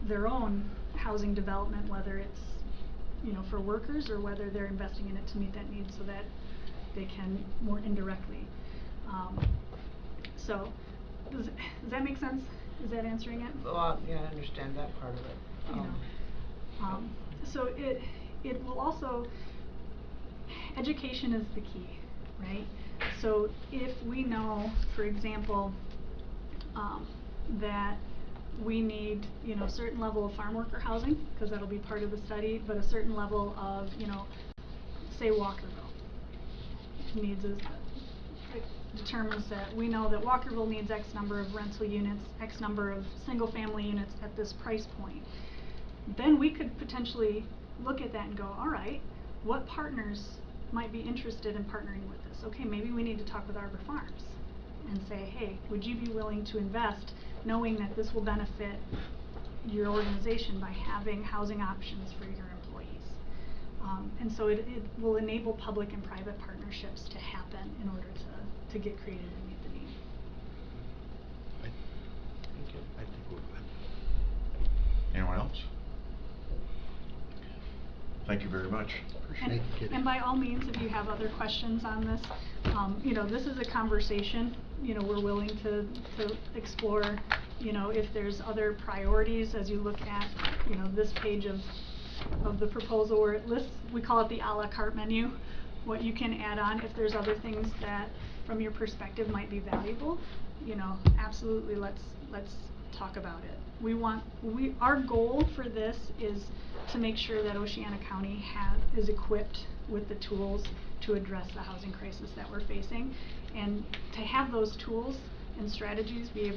their own housing development, whether it's, you know, for workers or whether they're investing in it to meet that need so that they can more indirectly. So does that make sense? Is that answering it? Well, yeah, I understand that part of it. You know, so it will also, education is the key, right? So if we know, for example, that we need, you know, a certain level of farm worker housing, because that'll be part of the study, but a certain level of, you know, say Walkerville needs it determines that we know that Walkerville needs X number of rental units, X number of single family units at this price point. Then we could potentially look at that and go, all right, what partners might be interested in partnering with this? Okay, maybe we need to talk with Arbor Farms and say, hey, would you be willing to invest knowing that this will benefit your organization by having housing options for your employees? And so it will enable public and private partnerships to happen in order to get created and meet the need. I think we're good. Anyone else? Thank you very much. Appreciate it, Kitty. And by all means, if you have other questions on this, you know, this is a conversation, you know, we're willing to explore, you know, if there's other priorities as you look at, you know, this page of the proposal where it lists, we call it the a la carte menu, what you can add on. If there's other things that from your perspective might be valuable, you know, absolutely let's talk about it. Our goal for this is to make sure that Oceana County is equipped with the tools to address the housing crisis that we're facing, and to have those tools and strategies be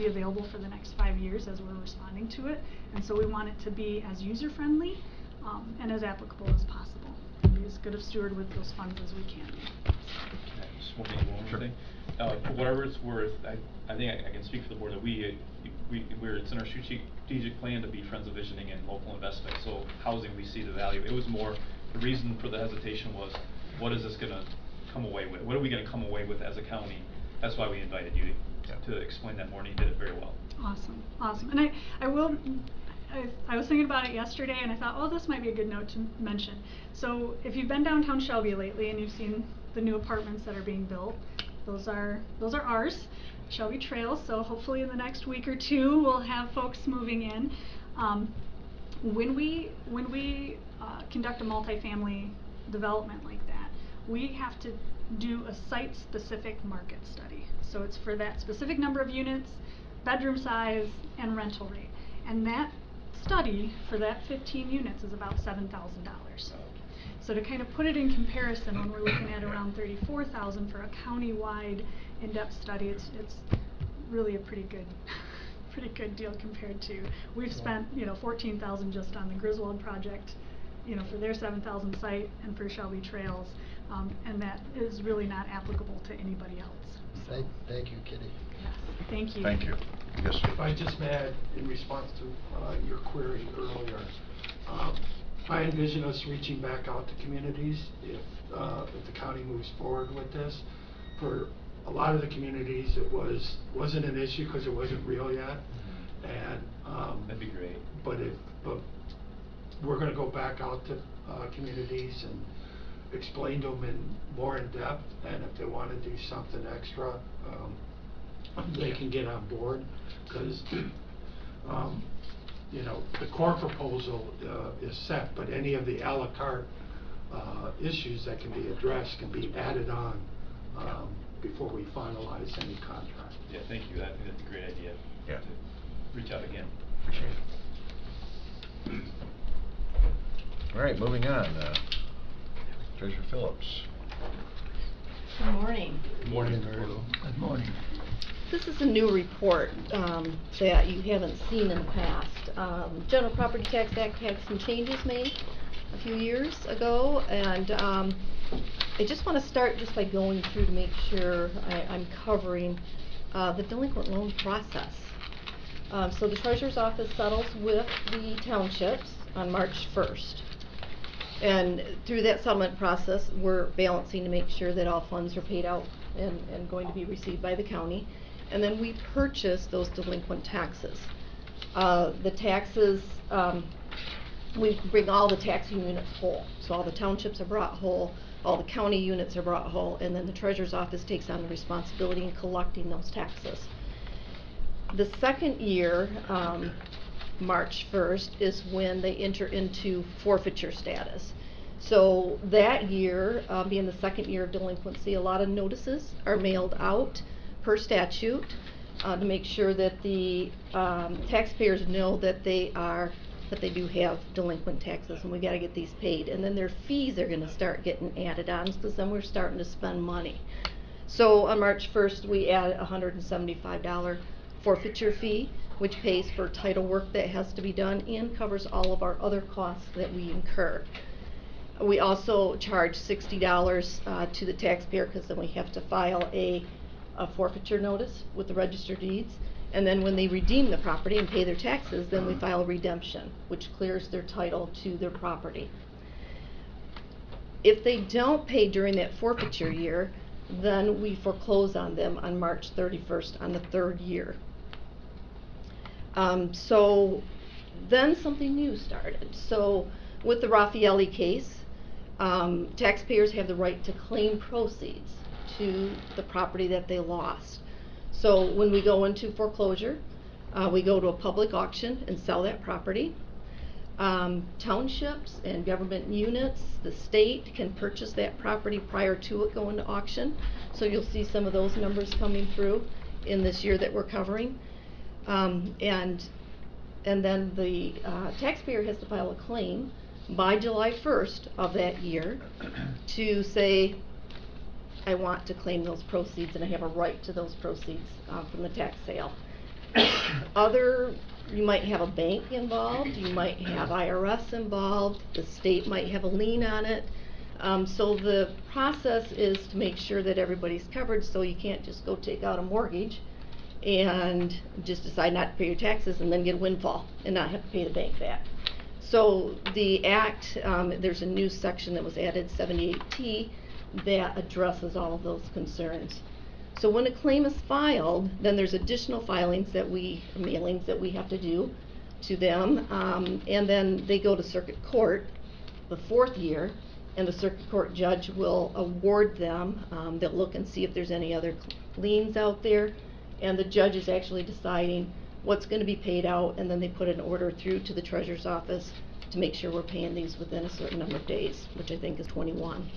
available for the next 5 years as we're responding to it. And so we want it to be as user-friendly and as applicable as possible, and be as good a steward with those funds as we can be. Just one thing. For whatever it's worth, I think I can speak for the board that it's in our strategic plan to be friends of visioning and local investment. So housing, we see the value. It was more, the reason for the hesitation was, what is this going to come away with? What are we going to come away with as a county? That's why we invited you to explain that more, and you did it very well. Awesome. And I was thinking about it yesterday, and I thought, oh, this might be a good note to mention. So if you've been downtown Shelby lately and you've seen the new apartments that are being built, those are ours, Shelby Trails. So hopefully in the next week or two we'll have folks moving in. When we conduct a multifamily development like that, we have to do a site-specific market study. So it's for that specific number of units, bedroom size, and rental rate. And that study for that 15 units is about $7,000. So to kind of put it in comparison, when we're looking at around $34,000 for a county-wide in-depth study, it's really a pretty good deal compared to, we've spent, you know, $14,000 just on the Griswold project, you know, for their 7,000 site, and for Shelby Trails, and that is really not applicable to anybody else. So. Thank you, Kitty. Yes, thank you. Thank you. Yes, If I just may add in response to your query earlier, I envision us reaching back out to communities if the county moves forward with this. For a lot of the communities, it wasn't an issue because it wasn't real yet, and that'd be great. But we're going to go back out to communities and explain to them more in depth, and if they want to do something extra, they can get on board, because you know, the core proposal is set, but any of the a la carte issues that can be addressed can be added on before we finalize any contract. Yeah, thank you. I think that's a great idea. Yeah. To reach out again. appreciate it. All right, moving on. Treasurer Phillips. Good morning. Good morning. Good morning. This is a new report that you haven't seen in the past. General Property Tax Act had some changes made a few years ago, and I just want to start just by going through to make sure I'm covering the delinquent loan process. So the Treasurer's Office settles with the townships on March 1st. And through that settlement process, we're balancing to make sure that all funds are paid out and going to be received by the county. And then we purchase those delinquent taxes. The taxes, we bring all the taxing units whole. So all the townships are brought whole, all the county units are brought whole, and then the Treasurer's Office takes on the responsibility in collecting those taxes. The second year, March 1st, is when they enter into forfeiture status. So that year, being the second year of delinquency, a lot of notices are mailed out per statute to make sure that the taxpayers know that they do have delinquent taxes, and we got to get these paid. And then their fees are going to start getting added on, because then we're starting to spend money. So on March 1st, we add a $175 forfeiture fee, which pays for title work that has to be done and covers all of our other costs that we incur. We also charge $60 to the taxpayer, because then we have to file a forfeiture notice with the Register of Deeds. And then when they redeem the property and pay their taxes, then we file a redemption, which clears their title to their property. If they don't pay during that forfeiture year, then we foreclose on them on March 31st on the 3rd year. So then something new started. So with the Raffaelli case, taxpayers have the right to claim proceeds to the property that they lost. So when we go into foreclosure, we go to a public auction and sell that property. Townships and government units, the state can purchase that property prior to it going to auction. So you'll see some of those numbers coming through in this year that we're covering. And then the taxpayer has to file a claim by July 1st of that year to say, I want to claim those proceeds and I have a right to those proceeds from the tax sale. You might have a bank involved, you might have IRS involved, the state might have a lien on it. So the process is to make sure that everybody's covered, so you can't just go take out a mortgage and just decide not to pay your taxes and then get a windfall and not have to pay the bank back. So the act, there's a new section that was added, 78T, that addresses all of those concerns. So when a claim is filed, then there's additional mailings that we have to do to them, and then they go to circuit court the 4th year, and the circuit court judge will award them. They'll look and see if there's any other liens out there, and the judge is actually deciding what's going to be paid out, and then they put an order through to the treasurer's office to make sure we're paying these within a certain number of days, which I think is 21.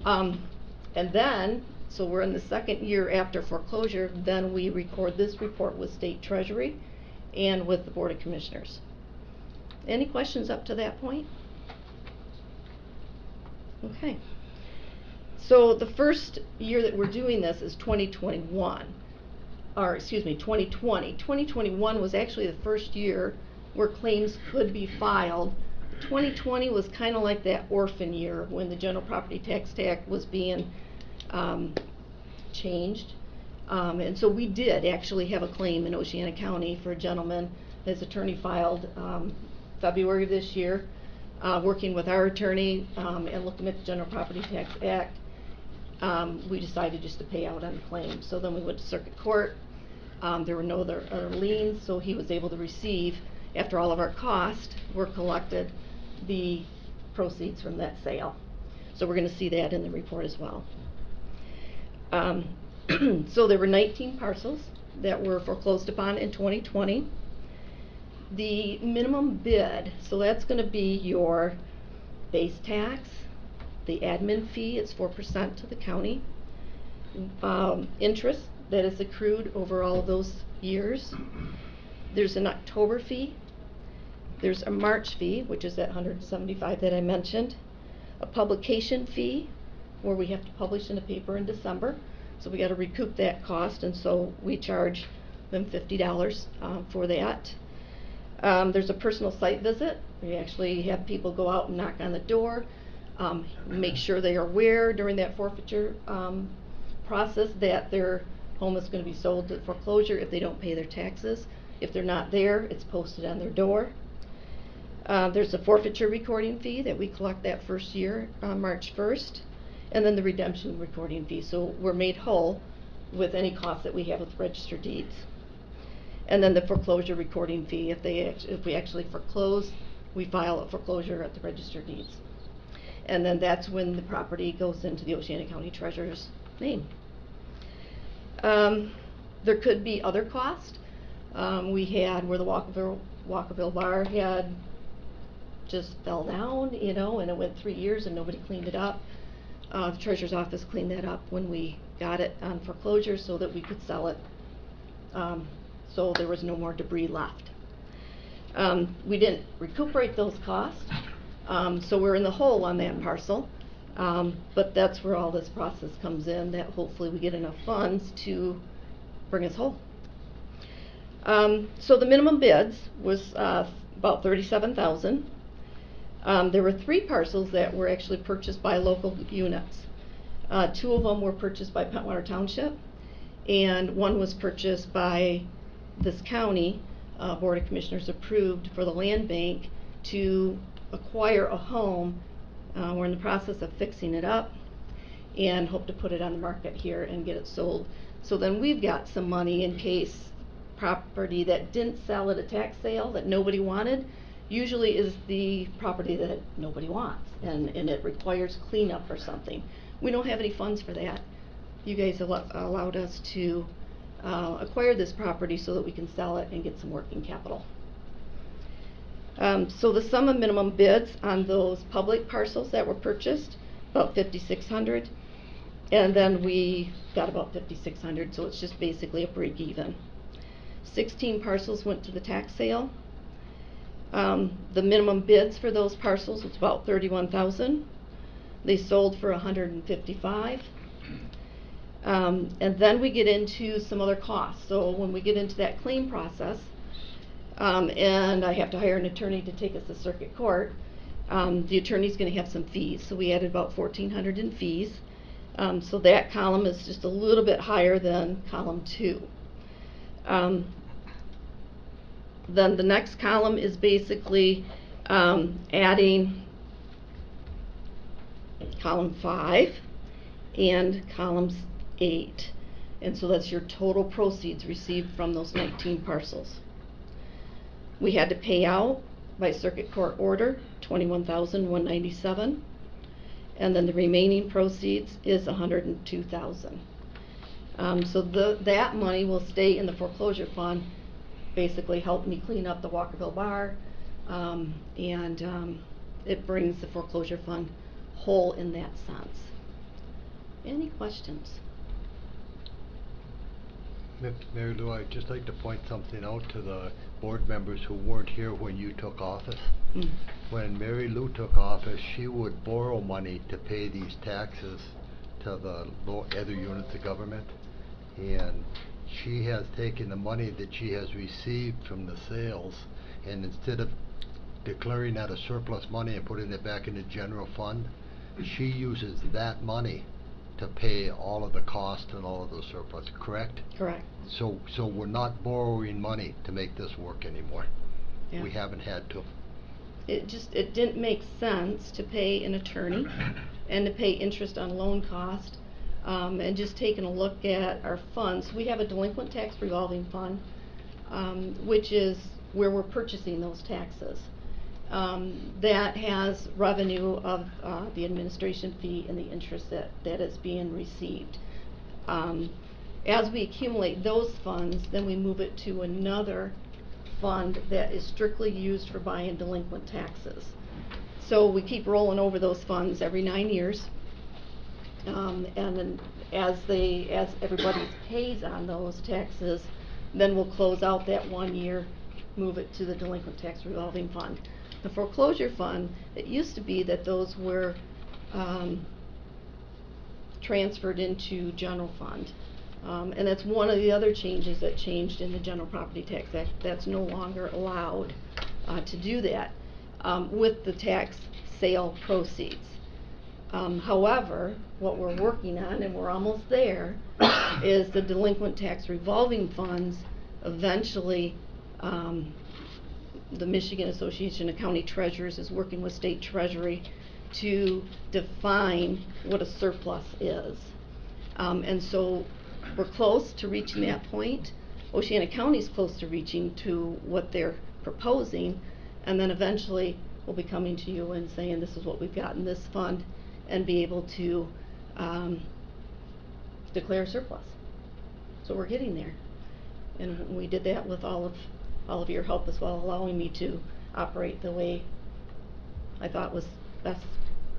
And then, so we're in the 2nd year after foreclosure, then we record this report with State Treasury and with the Board of Commissioners. Any questions up to that point? Okay. So the first year that we're doing this is 2021. Or excuse me, 2020. 2021 was actually the first year where claims could be filed. 2020 was kind of like that orphan year when the General Property Tax Act was being changed. And so we did actually have a claim in Oceana County for a gentleman. His attorney filed February of this year, working with our attorney and looking at the General Property Tax Act. We decided just to pay out on the claim. So then we went to circuit court. There were no other liens, so he was able to receive, after all of our costs were collected, the proceeds from that sale. So we're going to see that in the report as well. So there were 19 parcels that were foreclosed upon in 2020. The minimum bid, so that's going to be your base tax, the admin fee, it's 4% to the county, interest that is accrued over all of those years. There's an October fee, there's a March fee, which is that $175 that I mentioned, a publication fee where we have to publish in a paper in December, so we got to recoup that cost, and so we charge them $50 for that. There's a personal site visit. We actually have people go out and knock on the door, make sure they are aware during that forfeiture process that their home is going to be sold to foreclosure if they don't pay their taxes. If they're not there, it's posted on their door. There's a forfeiture recording fee that we collect that first year, March 1st, and then the redemption recording fee. So we're made whole with any costs that we have with registered deeds. And then the foreclosure recording fee. If we actually foreclose, we file a foreclosure at the registered deeds. And then that's when the property goes into the Oceana County Treasurer's name. There could be other costs. We had where the Walkerville Bar had just fell down, you know, and it went 3 years and nobody cleaned it up. The Treasurer's office cleaned that up when we got it on foreclosure so that we could sell it. So there was no more debris left. We didn't recuperate those costs, so we're in the hole on that parcel. But that's where all this process comes in, that hopefully we get enough funds to bring us whole. So the minimum bids was about $37,000. There were 3 parcels that were actually purchased by local units. 2 of them were purchased by Pentwater Township, and 1 was purchased by this county. Board of Commissioners approved for the land bank to acquire a home We're in the process of fixing it up and hope to put it on the market here and get it sold. So then we've got some money in case property that didn't sell at a tax sale that nobody wanted usually is the property that nobody wants, and it requires cleanup or something. We don't have any funds for that. You guys allowed us to acquire this property so that we can sell it and get some working capital. So the sum of minimum bids on those public parcels that were purchased, about $5,600, and then we got about $5,600, so it's just basically a break even. 16 parcels went to the tax sale. The minimum bids for those parcels was about $31,000. They sold for $155,000. And then we get into some other costs. So when we get into that claim process, and I have to hire an attorney to take us to circuit court, the attorney's going to have some fees. So we added about $1,400 in fees. So that column is just a little bit higher than column 2. Then the next column is basically adding column 5 and columns 8. And so that's your total proceeds received from those 19 parcels. We had to pay out by circuit court order $21,197, and then the remaining proceeds is $102,000. So that money will stay in the foreclosure fund, basically help me clean up the Walkerville bar, and it brings the foreclosure fund whole in that sense. Any questions? Mary Lou, I'd just like to point something out to the board members who weren't here when you took office. When Mary Lou took office, she would borrow money to pay these taxes to the other units of government, and she has taken the money that she has received from the sales, and instead of declaring that a surplus money and putting it back in the general fund, she uses that money to pay all of the cost and all of the surplus, correct? Correct. So we're not borrowing money to make this work anymore. Yeah. We haven't had to. It didn't make sense to pay an attorney and to pay interest on loan cost, and just taking a look at our funds. We have a delinquent tax revolving fund, which is where we're purchasing those taxes. That has revenue of the administration fee and the interest that is being received. As we accumulate those funds, then we move it to another fund that is strictly used for buying delinquent taxes. So we keep rolling over those funds every 9 years, and then as everybody pays on those taxes, then we'll close out that 1 year, move it to the delinquent tax revolving fund. The foreclosure fund, it used to be that those were transferred into general fund. And that's one of the other changes that changed in the General Property Tax Act. That's no longer allowed to do that with the tax sale proceeds. However, what we're working on, and we're almost there, is the delinquent tax revolving funds. Eventually, the Michigan Association of County Treasurers is working with State Treasury to define what a surplus is. And so we're close to reaching that point. Oceana County is close to reaching to what they're proposing, and then eventually we'll be coming to you and saying this is what we've got in this fund and be able to declare a surplus. So we're getting there. And we did that with all of your help as well, allowing me to operate the way I thought was best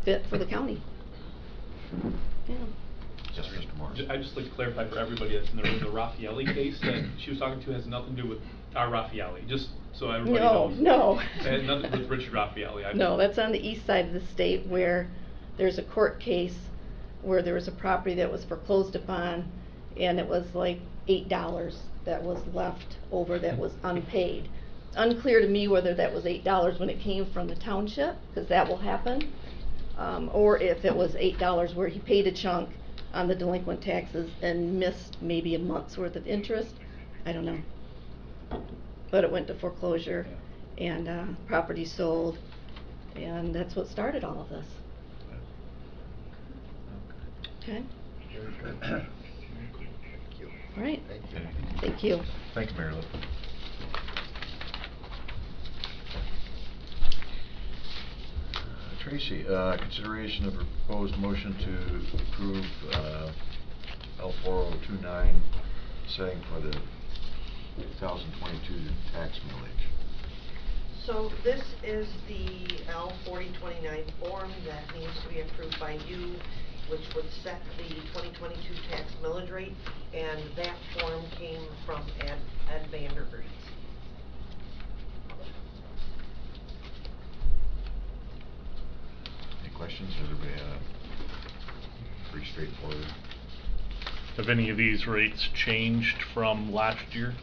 fit for the county. Yeah. Yes, Mr. Morris. I'd just like to clarify for everybody that's in the room, the Raffaelli case that she was talking to has nothing to do with our Raffaelli, just so everybody knows. No. It had nothing to do with Richard Raffaelli. No, that's on the east side of the state where there's a court case where there was a property that was foreclosed upon, and it was like $8 that was left over that was unpaid. Unclear to me whether that was $8 when it came from the township, because that will happen, or if it was $8 where he paid a chunk on the delinquent taxes and missed maybe a month's worth of interest. I don't know. But it went to foreclosure, and property sold, and that's what started all of this. Okay, Very good. Thank you. all right. Thank you. Thank you. Thanks, Mary Lou. Tracy, consideration of proposed motion to approve L4029 setting for the 2022 tax millage. So this is the L4029 form that needs to be approved by you, which would set the 2022 tax millage rate, and that form came from Ed Vandergreet. Any questions? Everybody pretty straightforward. Have any of these rates changed from last year?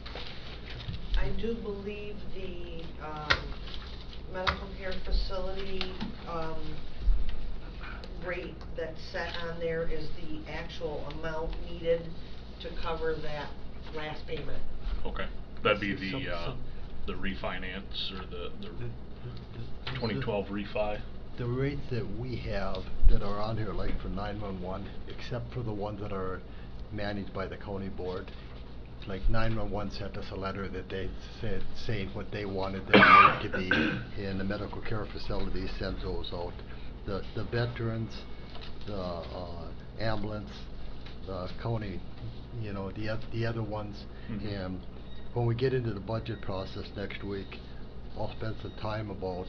I do believe the medical care facility rate that's set on there is the actual amount needed to cover that last payment. Okay, that'd be the refinance or the 2012 refi. The rates that we have that are on here, like for 911, except for the ones that are managed by the county board, like 911 sent us a letter that they said saying what they wanted their rate to be, and the medical care facility sends those out. The veterans, the ambulance, the county, you know, the other ones, and when we get into the budget process next week, I'll spend some time about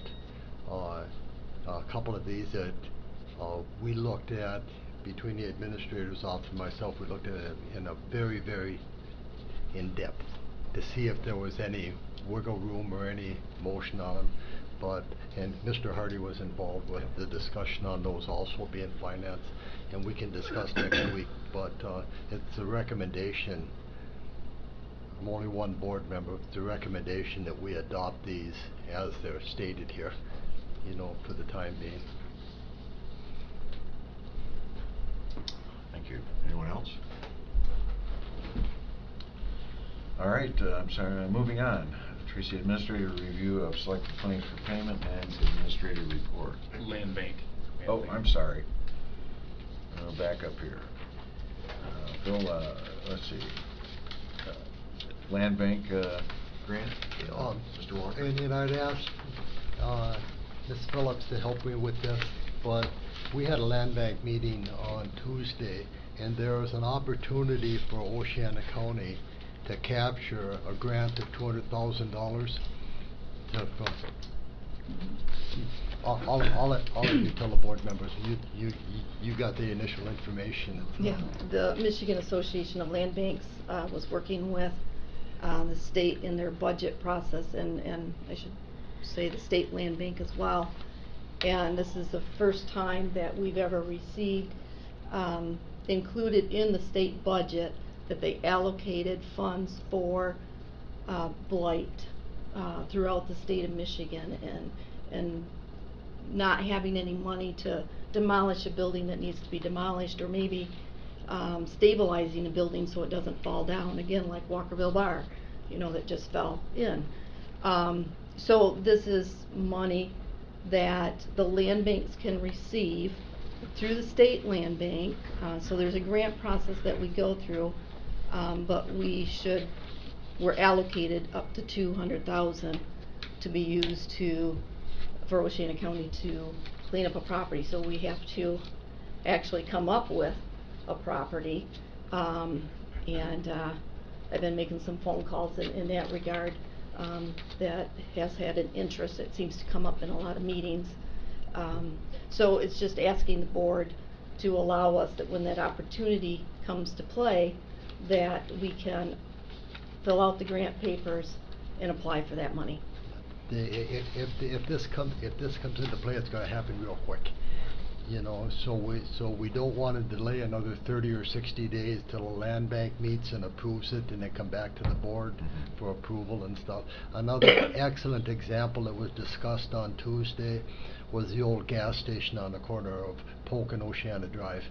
a couple of these that we looked at between the administrator's office and myself. We looked at it in a very, very in-depth to see if there was any wiggle room or any motion on them. And Mr. Hardy was involved with the discussion on those also being finance, and we can discuss next week, but it's a recommendation. I'm only one board member. It's a recommendation that we adopt these as they're stated here, you know, for the time being. Thank you. Anyone else? All right, I'm sorry, moving on. Tracy, administrator review of selected claims for payment and administrator report. Land bank. Oh, I'm sorry. Back up here. Bill, let's see. Land bank grant? Mr. Walker? And I'd asked Ms. Phillips to help me with this, but we had a land bank meeting on Tuesday, and there was an opportunity for Oceana County to capture a grant of $200,000. I'll let you tell the board members. You got the initial information. Yeah, the Michigan Association of Land Banks was working with the state in their budget process, and I should say the state land bank as well. And this is the first time that we've ever received included in the state budget that they allocated funds for blight throughout the state of Michigan, and not having any money to demolish a building that needs to be demolished, or maybe stabilizing a building so it doesn't fall down again, like Walkerville Bar, you know, that just fell in. So this is money that the land banks can receive through the state land bank. So there's a grant process that we go through, but we're allocated up to $200,000 to be used for Oceana County to clean up a property. So we have to actually come up with a property, and I've been making some phone calls in that regard. That has had an interest. It seems to come up in a lot of meetings. So it's just asking the board to allow us that when that opportunity comes to play, that we can fill out the grant papers and apply for that money. If this comes into play, it's going to happen real quick. You know, so we don't want to delay another 30 or 60 days till the land bank meets and approves it, and then come back to the board for approval and stuff. Another excellent example that was discussed on Tuesday was the old gas station on the corner of Polk and Oceana Drive.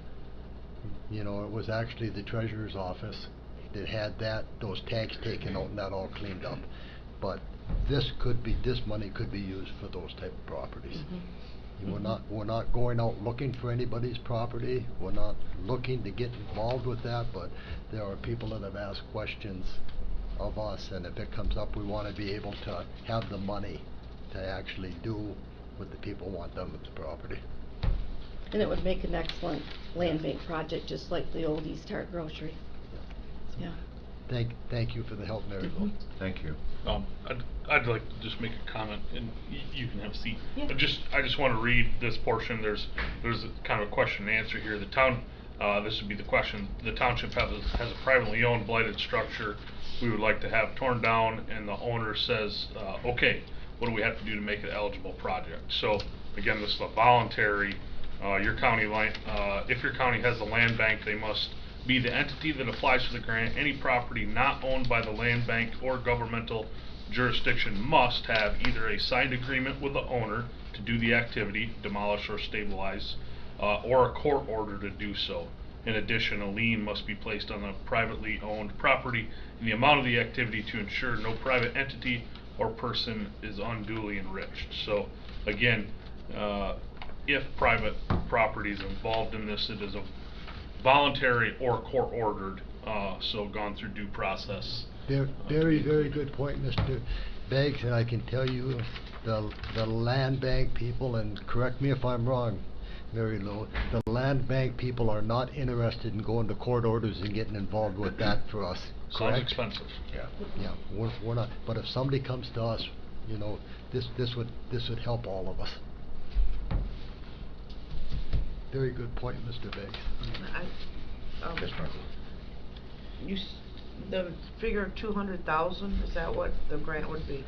You know, it was actually the treasurer's office that had those tanks taken out and that all cleaned up. But this money could be used for those type of properties. We're not going out looking for anybody's property. We're not looking to get involved with that, but there are people that have asked questions of us, and if it comes up, we want to be able to have the money to actually do what the people want done with the property. And it would make an excellent land bank project, just like the old East Hart Grocery. Yeah. Thank you for the help, Mary Lou. Thank you. I'd like to just make a comment, and you can have a seat. Yeah. I just want to read this portion. There's a kind of a question and answer here. The town, this would be the question. The township has a privately owned blighted structure we would like to have torn down, and the owner says, okay, what do we have to do to make it an eligible project? So again, this is a voluntary. Your county if your county has a land bank, they must be the entity that applies for the grant. Any property not owned by the land bank or governmental jurisdiction must have either a signed agreement with the owner to do the activity, demolish or stabilize, or a court order to do so. In addition, a lien must be placed on the privately owned property in the amount of the activity to ensure no private entity or person is unduly enriched. So again, if private property is involved in this, it is a voluntary or court ordered, so gone through due process. Very good point, Mr. Beggs, and I can tell you the land bank people, and correct me if I'm wrong, Mary Lou, the land bank people are not interested in going to court orders and getting involved with that for us. Sounds Correct? expensive. Yeah, we're not, but if somebody comes to us, you know, this would help all of us. Very good point, Mr. Beggs. Yes, Mark. The figure of 200,000, is that what the grant would be?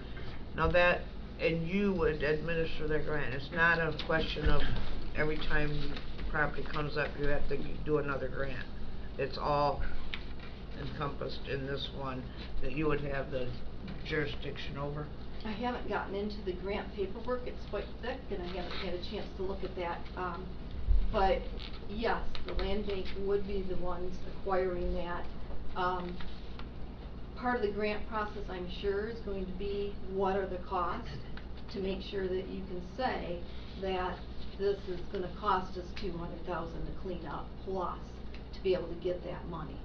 Now that, and you would administer that grant. It's not a question of every time property comes up, you have to do another grant. It's all encompassed in this one that you would have the jurisdiction over. I haven't gotten into the grant paperwork. It's quite thick, and I haven't had a chance to look at that. But yes, the land bank would be the ones acquiring that. Part of the grant process, I'm sure, is going to be what are the costs to make sure that you can say that this is going to cost us $200,000 to clean up, plus to be able to get that money.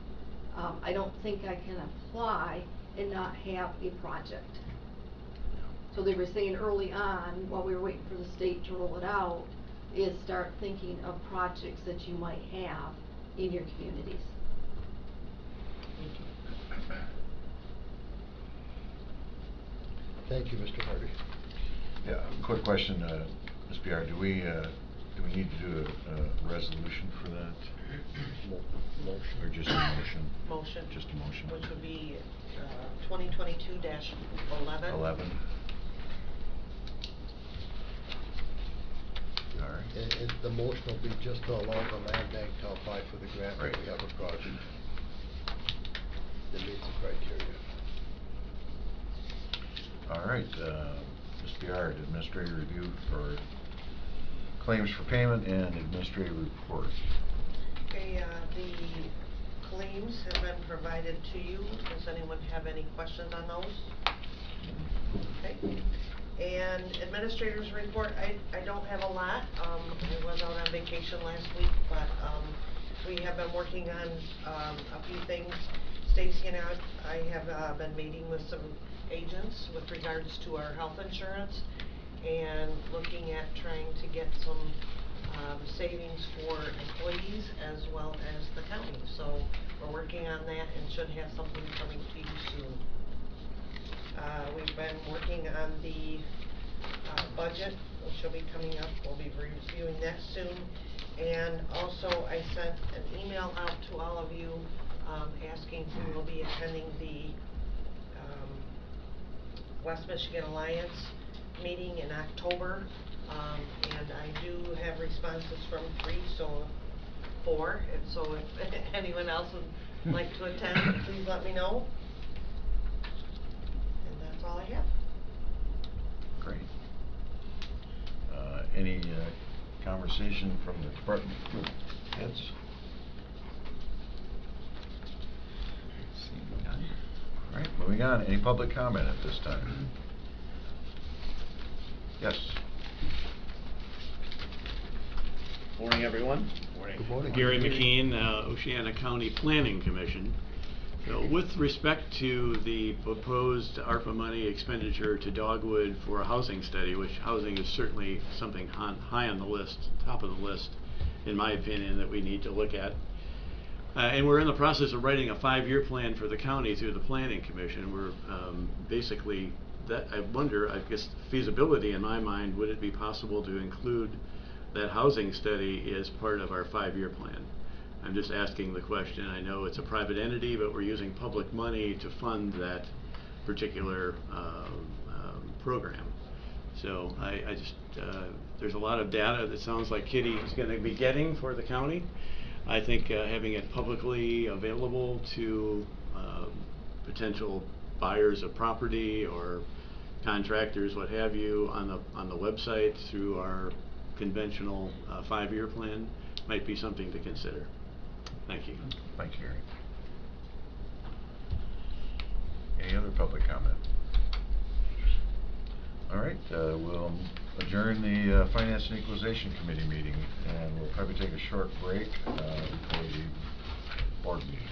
I don't think I can apply and not have a project. So they were saying early on, while we were waiting for the state to roll it out, is start thinking of projects that you might have in your communities. Thank you, Mr. Hardy. Yeah, quick question, Ms. Biard, do we need to do a resolution for that? Motion. Or just a motion? Motion. Just a motion. Which would be 2022-11. 11. All right. And the motion will be just to allow the land bank to apply for the grant Right. if we have a project that meets the criteria. All right, Ms. Biard, administrative review for claims for payment and administrative report. Okay, the claims have been provided to you. Does anyone have any questions on those? Okay. And administrator's report, I don't have a lot. I was out on vacation last week, but we have been working on a few things. Stacy and I have been meeting with some agents with regards to our health insurance and looking at trying to get some savings for employees as well as the county. So we're working on that and should have something coming to you soon. We've been working on the budget, which will be coming up. We'll be reviewing that soon. And also I sent an email out to all of you asking who will be attending the West Michigan Alliance meeting in October. And I do have responses from 3, so 4. And so if anyone else would like to attend, please let me know. And that's all I have. Great. Any conversation from the department heads? Seeing none. All right, moving on. Any public comment at this time? Yes. Morning, everyone. Good morning. Gary McKean, Oceana County Planning Commission. So with respect to the proposed ARPA money expenditure to Dogwood for a housing study, which housing is certainly something high on the list, top of the list, in my opinion, that we need to look at. And we're in the process of writing a 5-year plan for the county through the Planning Commission. We're basically, I wonder, I guess feasibility in my mind, would it be possible to include that housing study as part of our 5-year plan? I'm just asking the question. I know it's a private entity, but we're using public money to fund that particular program. So I just, there's a lot of data that sounds like Kitty is going to be getting for the county. I think having it publicly available to potential buyers of property or contractors, what have you, on the website through our conventional 5-year plan might be something to consider. Thank you. Thanks, Gary. Any other public comment? All right, we'll adjourn the Finance and Equalization Committee meeting, and we'll probably take a short break before the board meeting.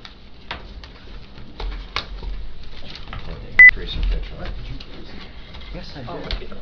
Tracy, catch up. Yes, I did.